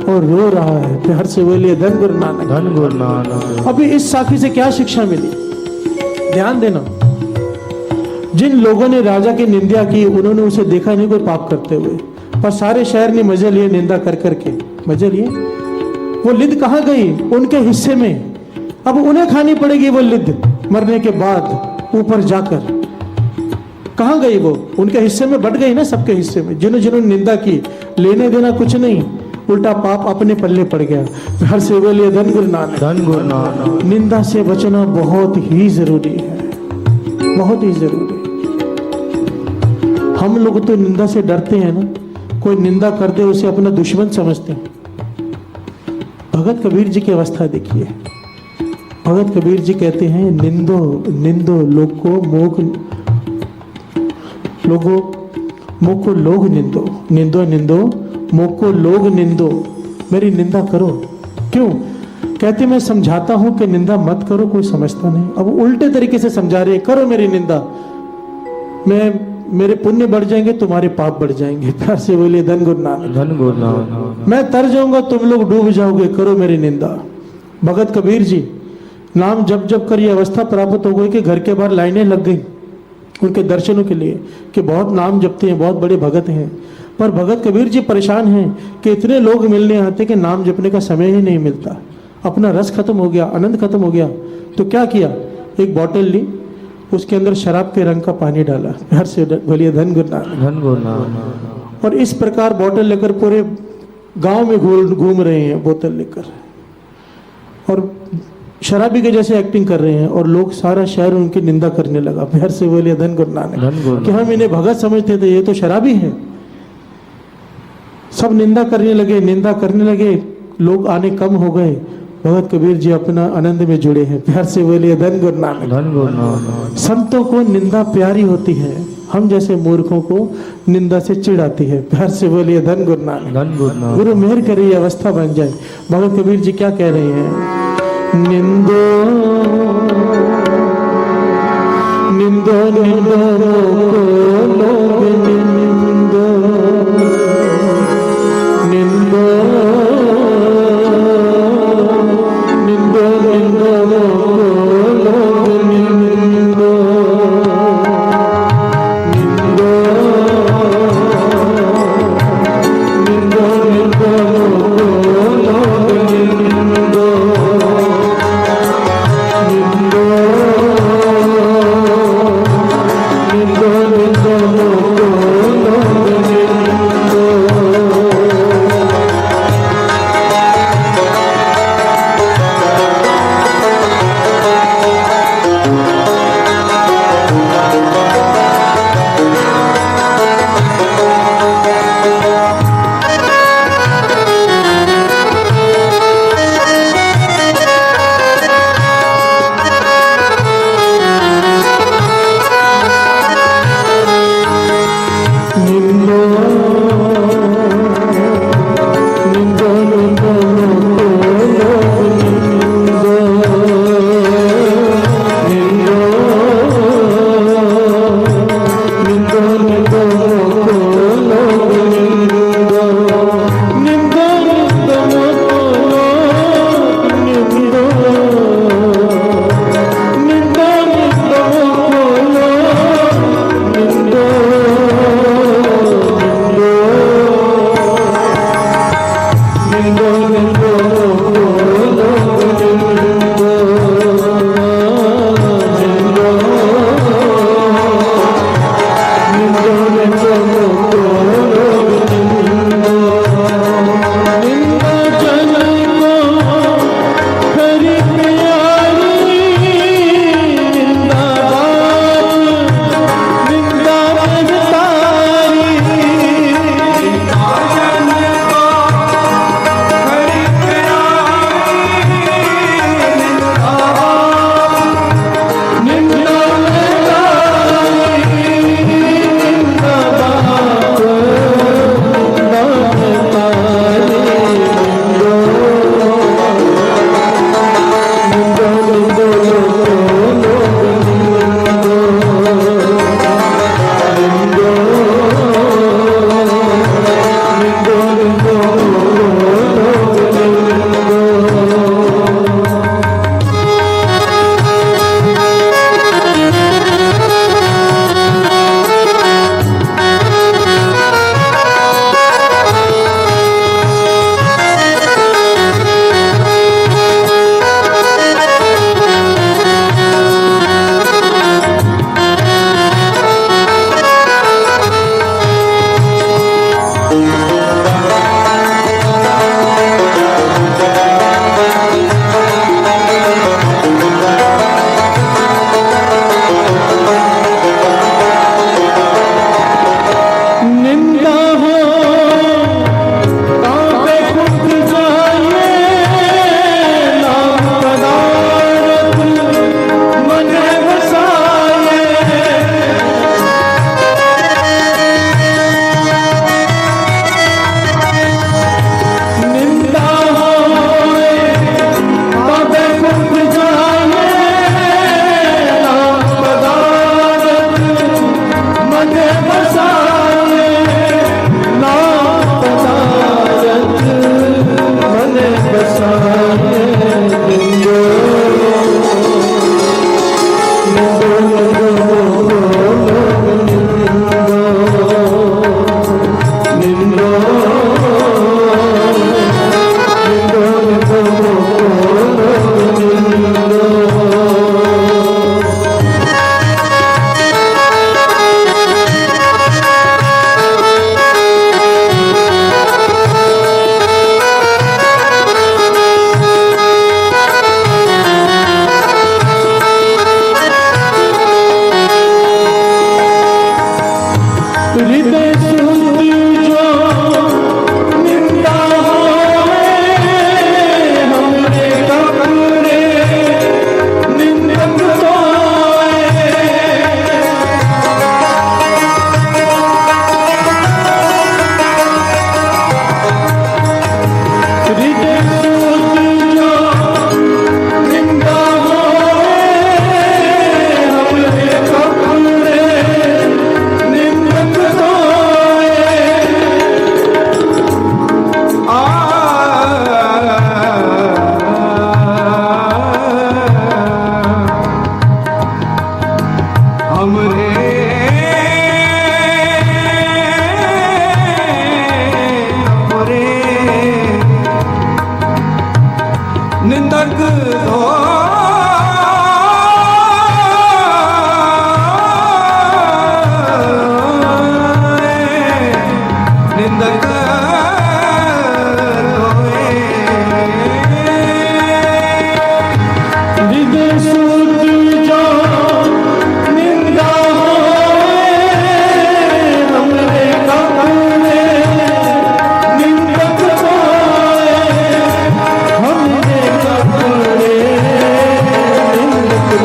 और रो रहा है। प्यार से बोलिए धन गुरु नानक। धन गुरु नानक। अभी इस साखी से क्या शिक्षा मिली, ध्यान देना। जिन लोगों ने राजा की निंदा की उन्होंने उसे देखा नहीं कोई पाप करते हुए, पर सारे शहर ने मजे लिए निंदा कर करके, मजे लिए। वो लिद कहाँ गई, उनके हिस्से में। अब उन्हें खानी पड़ेगी वो लिद मरने के बाद, ऊपर जाकर। कहाँ गई वो, उनके हिस्से में बट गई ना, सबके हिस्से में। जिन्होंने निंदा की, लेने देना कुछ नहीं, उल्टा पाप अपने पल्ले पड़ गया। हर से बोलिए धन गुरु नानक। धन गुरु नानक। निंदा से बचना बहुत ही जरूरी है, बहुत ही जरूरी। हम लोग तो निंदा से डरते हैं ना, कोई निंदा कर दे उसे अपना दुश्मन समझते हैं। भगत कबीर जी की अवस्था देखिए। भगत कबीर जी कहते हैं, निंदो निंदो लोको मोग, लोगो मोको लोग निंदो, निंदो निंदो मोको लोग निंदो, मेरी निंदा करो। क्यों? कहते मैं समझाता हूं कि निंदा मत करो, कोई समझता नहीं। अब उल्टे तरीके से समझा रहे, करो मेरी निंदा, मेरे पुण्य बढ़ जाएंगे, तुम्हारे पाप बढ़ जाएंगे। प्यार से बोलिए धन गुरु नानक। धन गुरु नानक। मैं तर जाऊंगा, तुम लोग डूब जाओगे, करो मेरी निंदा। भगत कबीर जी नाम जप जप कर ये अवस्था प्राप्त हो गई कि घर के बाहर लाइनें लग गई उनके दर्शनों के लिए, कि बहुत नाम जपते हैं, बहुत बड़े भगत हैं। पर भगत कबीर जी परेशान हैं कि इतने लोग मिलने आते कि नाम जपने का समय ही नहीं मिलता, अपना रस खत्म हो गया, आनंद खत्म हो गया। तो क्या किया, एक बोतल ली, उसके अंदर शराब के रंग का पानी डाला। घर से बोलिए धन गुरु नानक। धन गुरु नानक। और इस प्रकार बोतल लेकर पूरे गांव में घूम रहे हैं बोतल लेकर, और शराबी के जैसे एक्टिंग कर रहे हैं, और लोग सारा शहर उनकी निंदा करने लगा। प्यार से बोलिए धन गुरु नानक। कि हम इन्हें भगत समझते थे, ये तो शराबी है। सब निंदा करने लगे, निंदा करने लगे, लोग आने कम हो गए। भगत कबीर जी अपना आनंद में जुड़े हैं। प्यार से बोलिए धन गुरु नानक। धन गुरु नानक। संतों को निंदा प्यारी होती है, हम जैसे मूर्खों को निंदा से चिढ़ आती है। प्यार से बोलिए धन गुरु नानक। धन गुरु नानक। गुरु मेहर करे ये अवस्था बन जाए। भगत कबीर जी क्या कह रहे हैं, निंदो निंदो निंदो लोग निंदो, निंदो निंदो निंदो लोग निंदो, निंदो निंदो निंदो लोग निंदो, हृदय सुध जो निंदा होए, हमरे कपड़े निंदक होए। हृदय सुध जो निंदा होए, हमरे कपड़े निंदक होए। हमरे हमरे निंदक निंदक हृदय सुध जो निंदा होए, हमरे कपड़े निंदक होए। हमरे कपड़े निंदक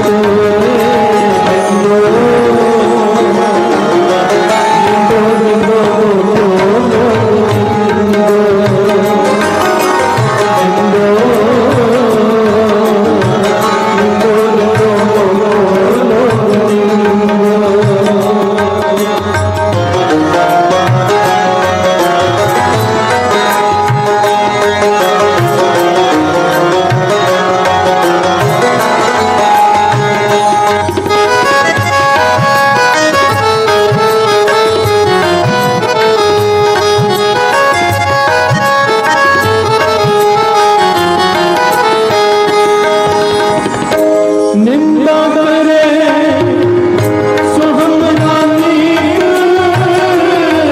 निंदा करे सो हमरा नीक,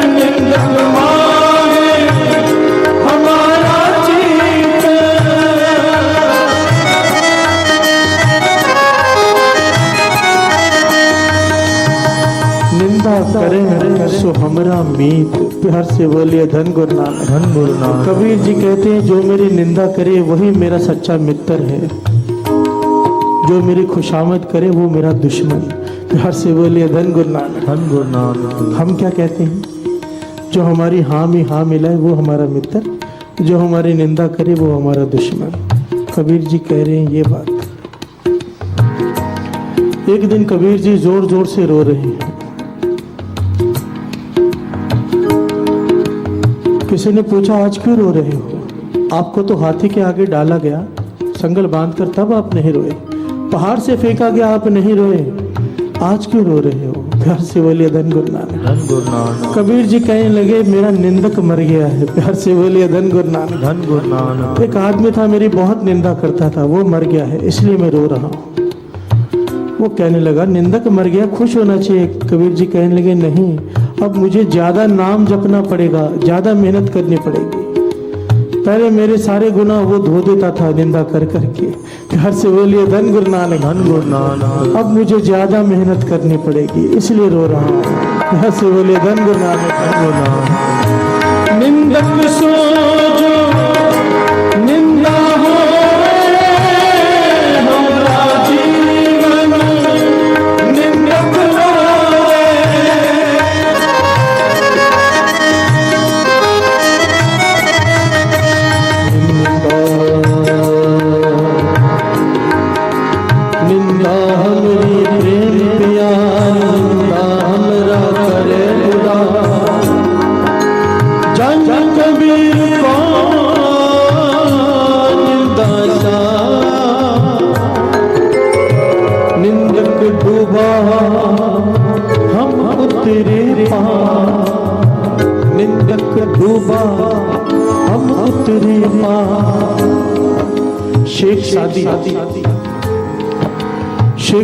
निंदक मारे हमारा चित। निंदा करे सो हमरा मीत, प्यार से बोलिए धन गुरु नानक। धन गुरु नानक। कबीर जी कहते हैं जो मेरी निंदा करे वही मेरा सच्चा मित्र है, जो मेरी खुशामद करे वो मेरा दुश्मन। प्यार से बोलिए धन गुरु नानक। धन गुरु नानक। हम क्या कहते हैं, जो हमारी हाँ में हाँ मिलाए वो हमारा मित्र, जो हमारी निंदा करे वो हमारा दुश्मन। कबीर जी कह रहे हैं ये बात। एक दिन कबीर जी जोर जोर से रो रहे हैं। किसी ने पूछा आज क्यों रो रहे हो? आपको तो हाथी के आगे डाला गया, संगल बांधकर, तब आप नहीं रोए। पहाड़ से फेंका गया, आप नहीं रोए, आज क्यों रो रहे हो? प्यार से बोलिए धन गुरु नानक। धन गुरु नानक। कबीर जी कहने लगे मेरा निंदक मर गया है। प्यार से बोलिए धन गुरु नानक। धन गुरु नानक। एक आदमी था, मेरी बहुत निंदा करता था, वो मर गया है इसलिए मैं रो रहा हूँ। वो कहने लगा निंदक मर गया, खुश होना चाहिए। कबीर जी कहने लगे नहीं, अब मुझे ज्यादा नाम जपना पड़ेगा, ज्यादा मेहनत करनी पड़ेगी। पहले मेरे सारे गुनाह वो धो देता था निंदा कर करके। प्यार से बोलिए धन गुरु नानक। धन गुरु नानक। अब मुझे ज्यादा मेहनत करनी पड़ेगी इसलिए रो रहा हूँ। प्यार से बोलिए धन गुरु नानक। धन गुरु नानक। निंदक सो जो निंदा हो, हमरा जीवन निंदक होए। निंदा हमरी प्रेम प्यार, निंदा हमरा करे उदार। जन कबीर को निंदा निंदक डूबा हम उतरे पार। निंदक डूबा हम उतरे पार। शेख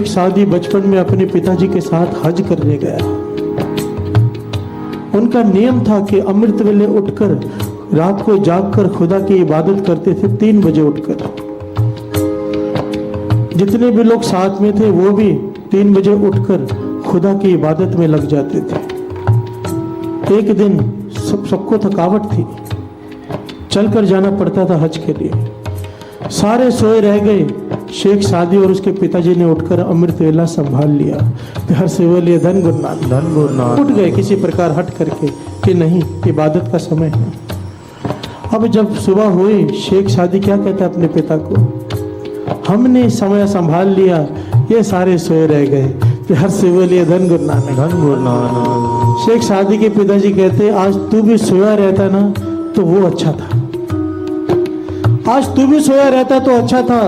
सादी बचपन में अपने पिताजी के साथ हज करने गया। उनका नियम था कि अमृत वेले उठकर रात को जागकर खुदा की इबादत करते थे, 3 बजे उठकर। जितने भी लोग साथ में थे वो भी 3 बजे उठकर खुदा की इबादत में लग जाते थे। एक दिन सबको थकावट थी, चलकर जाना पड़ता था हज के लिए। सारे सोए रह गए। शेख सादी और उसके पिताजी ने उठकर अमृत वेला संभाल लिया। प्यार से बोलिए धन गुरु नानक। धन गुरु नानक। उठ गए किसी प्रकार हट करके कि नहीं, इबादत का समय है। अब जब सुबह हुई, शेख सादी क्या कहता है अपने पिता को, हमने समय संभाल लिया, ये सारे सोए रह गए। प्यार से बोलिए धन गुरु नानक। धन गुरु नानक। शेख सादी के पिताजी कहते, आज तू भी सोया रहता ना तो वो अच्छा था, आज तू भी सोया रहता तो अच्छा था।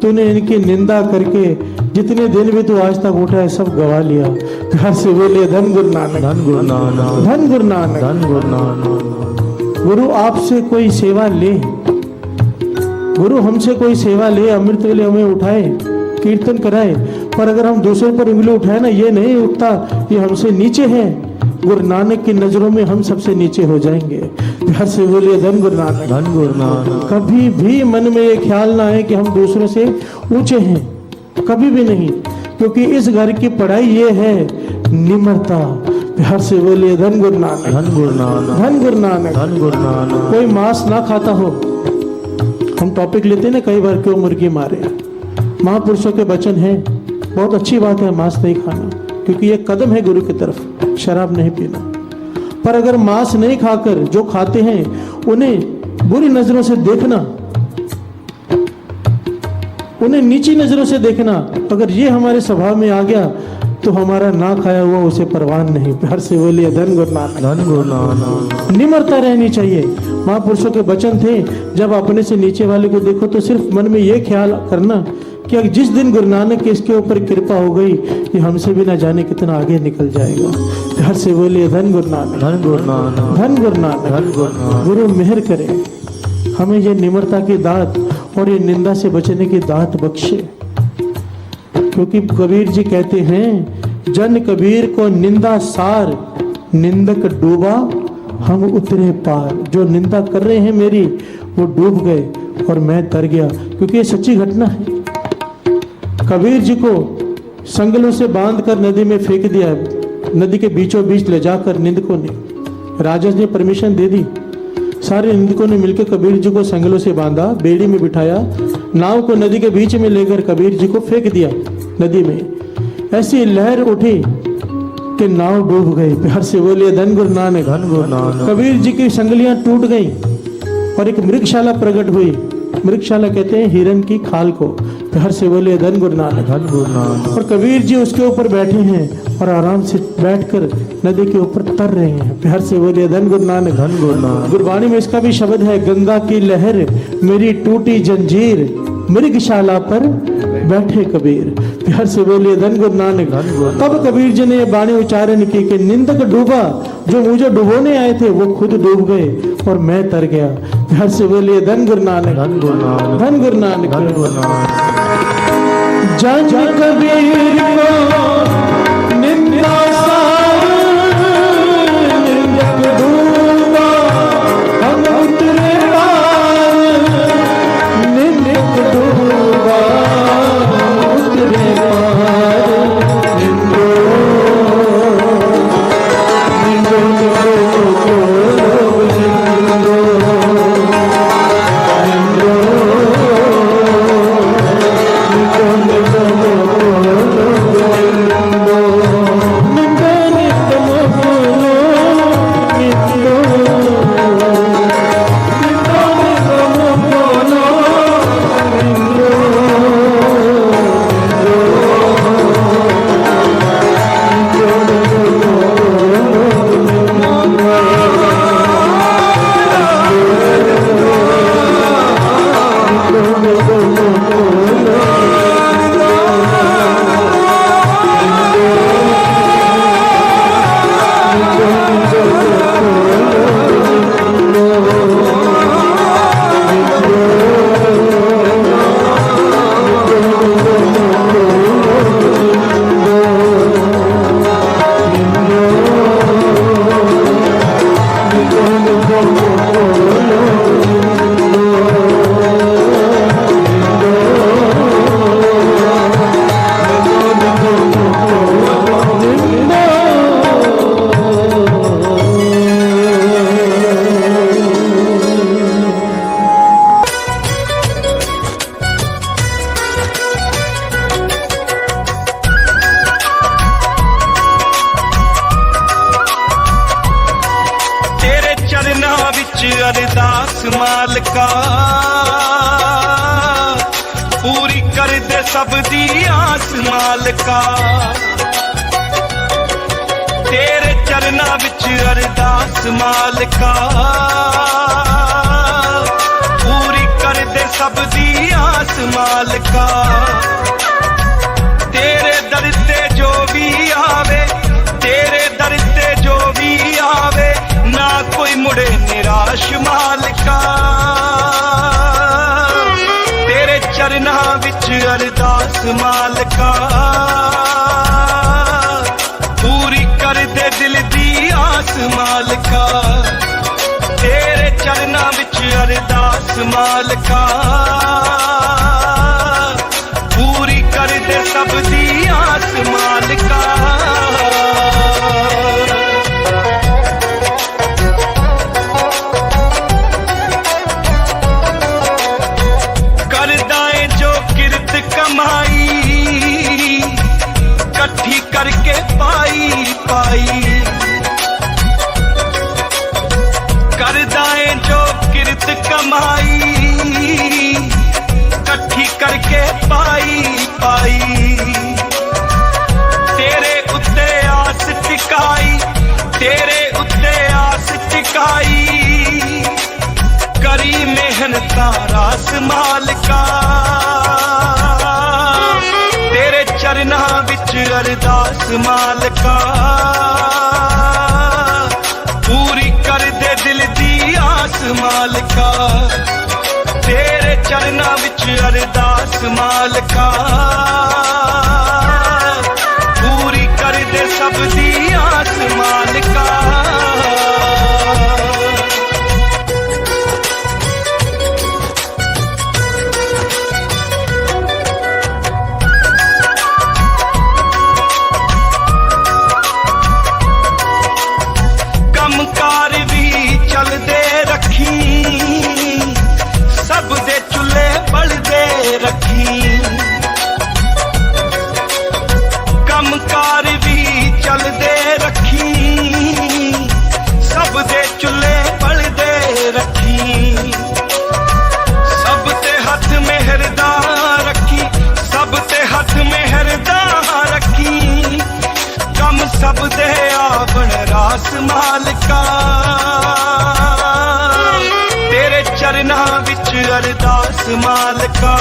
तूने इनकी निंदा करके जितने दिन भी तू आज तक उठा है सब गवा लिया। प्यार से बोलिए धन गुरु नानक। धन गुरु नानक। धन गुरु नानक। धन गुरु नानक। गुरु आपसे कोई सेवा ले, गुरु हमसे कोई सेवा ले, अमृत वेले हमें उठाए, कीर्तन कराए, पर अगर हम दूसरों पर उंगली उठाए ना, ये नहीं उठता, ये हमसे नीचे है। गुरु नानक की नजरों में हम सबसे नीचे हो जाएंगे। प्यार से बोलिए धन गुरु नानक। धन गुरु नानक। कभी भी मन में ये ख्याल ना आए कि हम दूसरों से ऊंचे हैं, कभी भी नहीं, क्योंकि इस घर की पढ़ाई ये है निम्रता। प्यार से बोलिए धन गुरु नानक। धन गुरु नानक। धन गुरु नानक। धन गुरु नानक। कोई मांस ना खाता हो, हम टॉपिक लेते हैं ना कई बार, क्यों मुर्गी मारे। महापुरुषों के वचन है, बहुत अच्छी बात है मांस नहीं खाना, क्योंकि ये कदम है गुरु की तरफ, शराब नहीं पीना। पर अगर मांस नहीं खाकर जो खाते हैं उन्हें बुरी नजरों से देखना, उन्हें नीची नजरों से देखना, अगर ये हमारे स्वभाव में आ गया तो हमारा ना खाया हुआ उसे परवान नहीं। प्यार से बोलिए धन गुरु नानक। धन गुरु नानक। निम्रता रहनी चाहिए। महापुरुषों के वचन थे, जब अपने से नीचे वाले को देखो तो सिर्फ मन में ये ख्याल करना कि जिस दिन गुरु नानक की इसके ऊपर कृपा हो गई, ये हमसे भी ना जाने कितना आगे निकल जाएगा। प्यार से बोलिए धन गुरु नानक। धन गुरु नानक। धन गुरु नानक। धन गुरु नानक। गुरु मेहर करे, हमें ये निम्रता की दात और ये निंदा से बचने की दात बख्शे, क्योंकि कबीर जी कहते हैं, जन कबीर को निंदा सार, निंदक डूबा हम उतरे पार। जो निंदा कर रहे हैं मेरी, वो डूब गए और मैं तर गया, क्योंकि ये सच्ची घटना है। कबीर जी को संगलों से बांधकर नदी में फेंक दिया, नदी के बीचों बीच ले जाकर निंदकों ने, राजा ने परमिशन दे दी। सारे निंदकों ने मिलकर कबीर जी को संगलों से बांधा, बेड़ी में बिठाया, नाव को नदी के बीच में लेकर कबीर जी को फेंक दिया नदी में। ऐसी लहर उठी कि नाव डूब गई। प्यार से बोलिए धन गुरु नानक। धन गुरु नानक। कबीर जी की संगलियां टूट गईं और एक मृगशाला प्रकट हुई। मृगशाला कहते हैं हिरण की खाल को। प्यार से बोलिए धन गुरु नानक। धन गुरु नानक। और कबीर जी उसके ऊपर बैठे हैं और आराम से बैठकर नदी के ऊपर तर रहे हैं। प्यार से बोलिए धन गुरु नानक। धन गुरु नानक। गुरबाणी में इसका भी शब्द है, गंगा की लहर मेरी टूटी जंजीर, मृगशाला पर बैठे कबीर। प्यार से बोलिए धन गुरु नानक। तब कबीर जी ने ये बाणी उच्चारण की कि निंदक डूबा, जो मुझे डुबोने आए थे वो खुद डूब गए और मैं तर गया। प्यार से बोलिए धन गुरु नानक। धन गुरु नानक। धन गुरु नानक। धन गुरु नानक। जन कबीर को निंदा सार, निंदक डूबा हम उतरे पार, निंदक डूबा हम उतरे पार। निंदो निंदो निंदो निंदो निंदो अरदास मालका पूरी कर दे सब दी आस मालका तेरे चरना विच अरदास मालका पूरी कर दे सब दी आस मालका तेरे दर ते जो भी आवे तेरे दर ते जो भी आवे ना कोई मुड़े निराश मालका तेरे चरना विच अरदास मालका पूरी कर दे दिल दी आस मालका तेरे चरना विच अरदास मालका पूरी कर दे सब दी आस मालका कमाई कट्ठी करके पाई पाई करदाएं जो किरत कमाई कट्ठी करके पाई पाई तेरे उत्ते आस टिकाई तेरे उत्ते आस टिकाई करी मेहनत रास मालका चरना विच अरदास मालका पूरी कर दे दिल दी आस मालका तेरे चरना विच अरदास मालका पूरी कर दे सब दी आस मालका सब दे चुले बलदे रखी कमकार भी चलदे रखी सब दे चुले बलदे रखी सब ते हथ मेहरदा रखी सब ते हथ मेहरदा रखी कम सब दे आवण रास मालका तेरे चरना विच अरदास मालका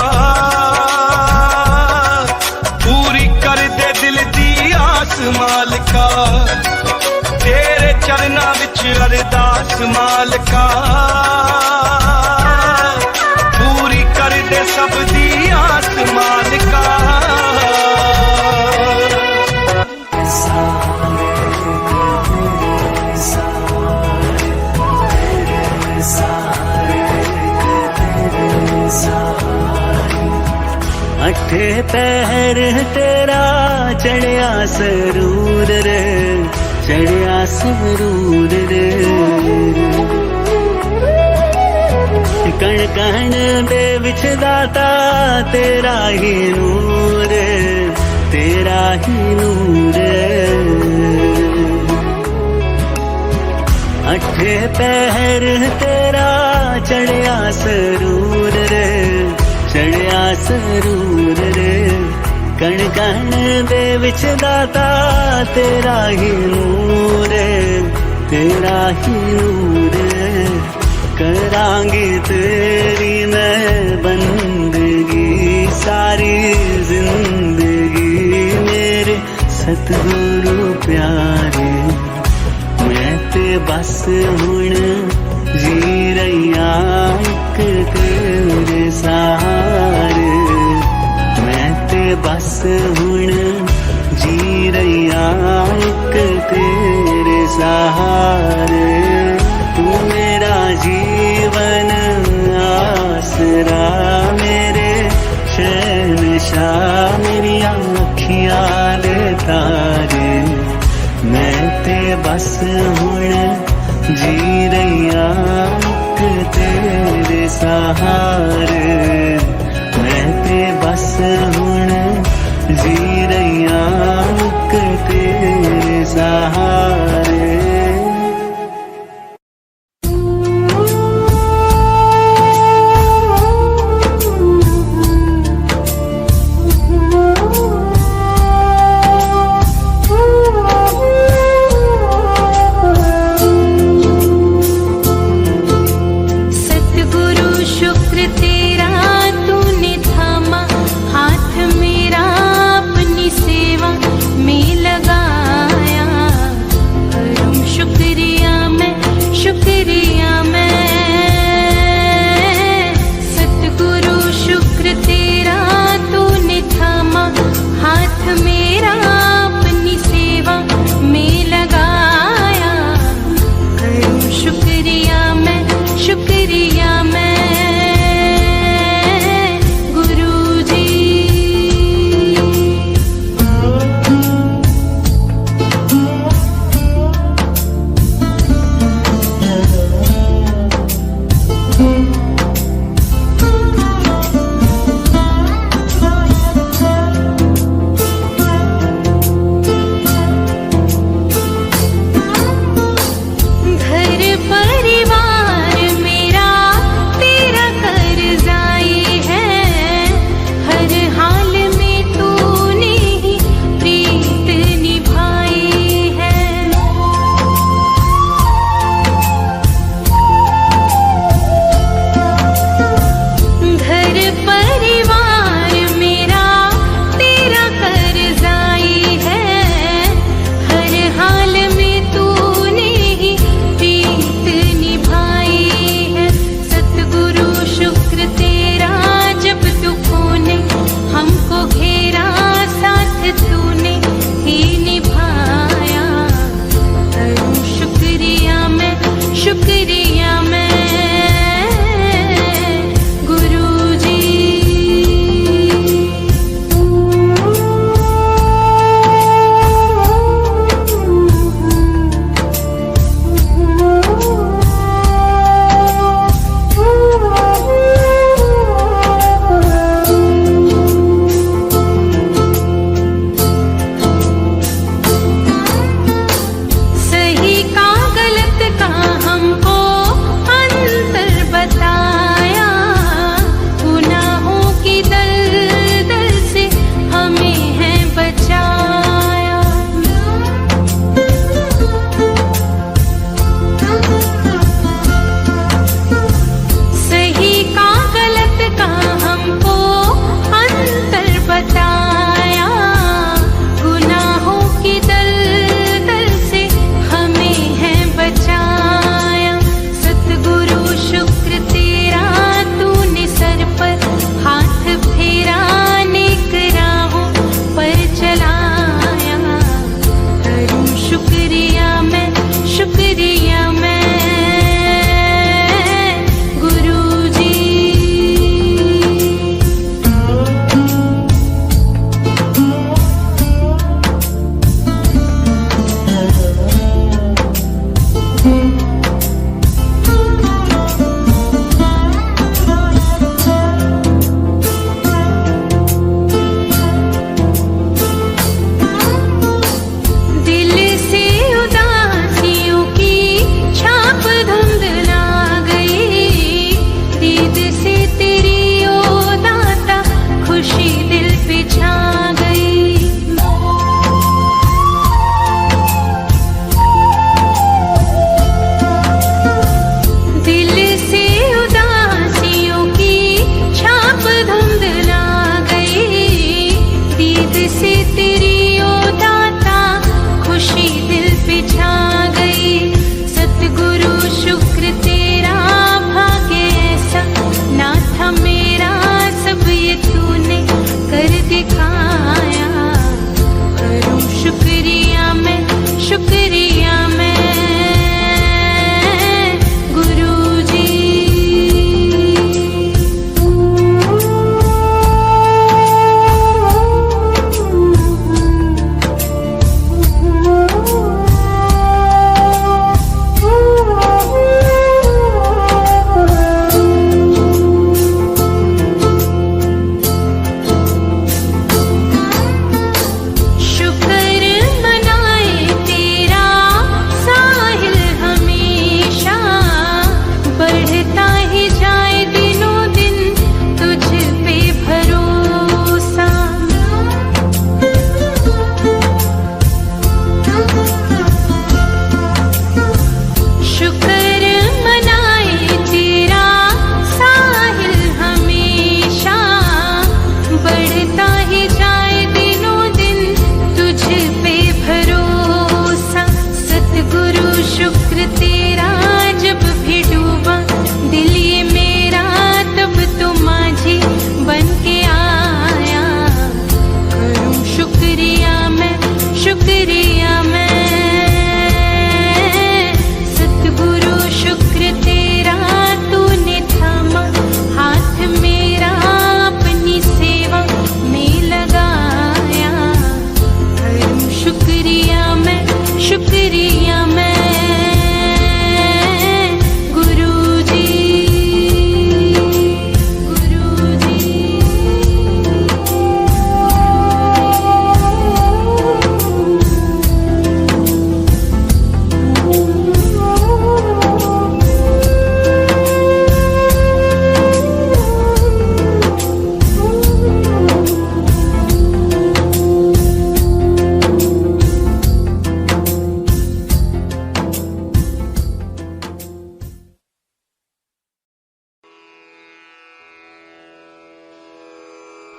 पूरी कर दे दिल दी आस मालका तेरे चरना विच अरदास मालका पूरी कर दे सब दी आस मालका अठे पहर तेरा चढ़िया सरूर रे चढ़िया सरूर रे कण कण दे विच दाता तेरा ही नूर तेरा ही नूर अठे पहर तेरा चढ़िया सरूर रे चढ़िया सरूर रे कण कण दे विच दाता तेरा ही नूर तेरा ही नूर करांगी तेरी मैं बंदगी सारी जिंदगी मेरे सतगुरु प्यारे मैं ते बस हुण जी रहिया एक तेरे सहारे मैं ते बस हुण जी रहिया एक तेरे सहारे तू मेरा जीवन आसरा मेरे शहनशाह मेरी अखियां दे तारे मैं ते बस हुण जी रहिया तेरे सहारे मैं ते बस हुण जी रहिया तेरे सहारे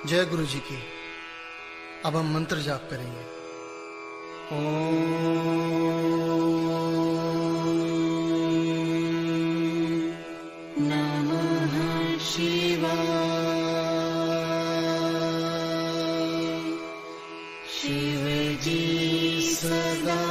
जय गुरु जी की। अब हम मंत्र जाप करेंगे। नमः शिवाय। शिव जी सदा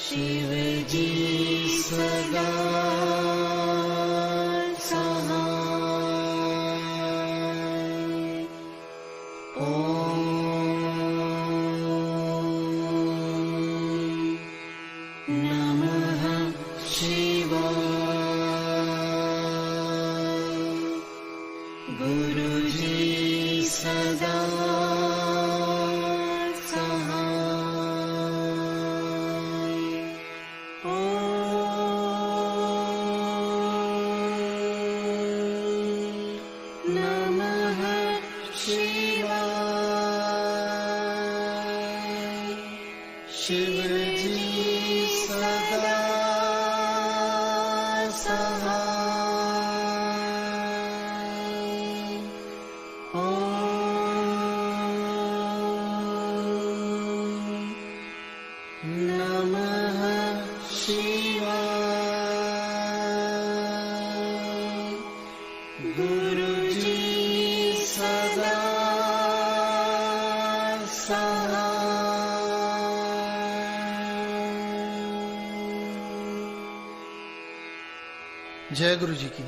शिव जी सदा नमः जय गुरु जी की।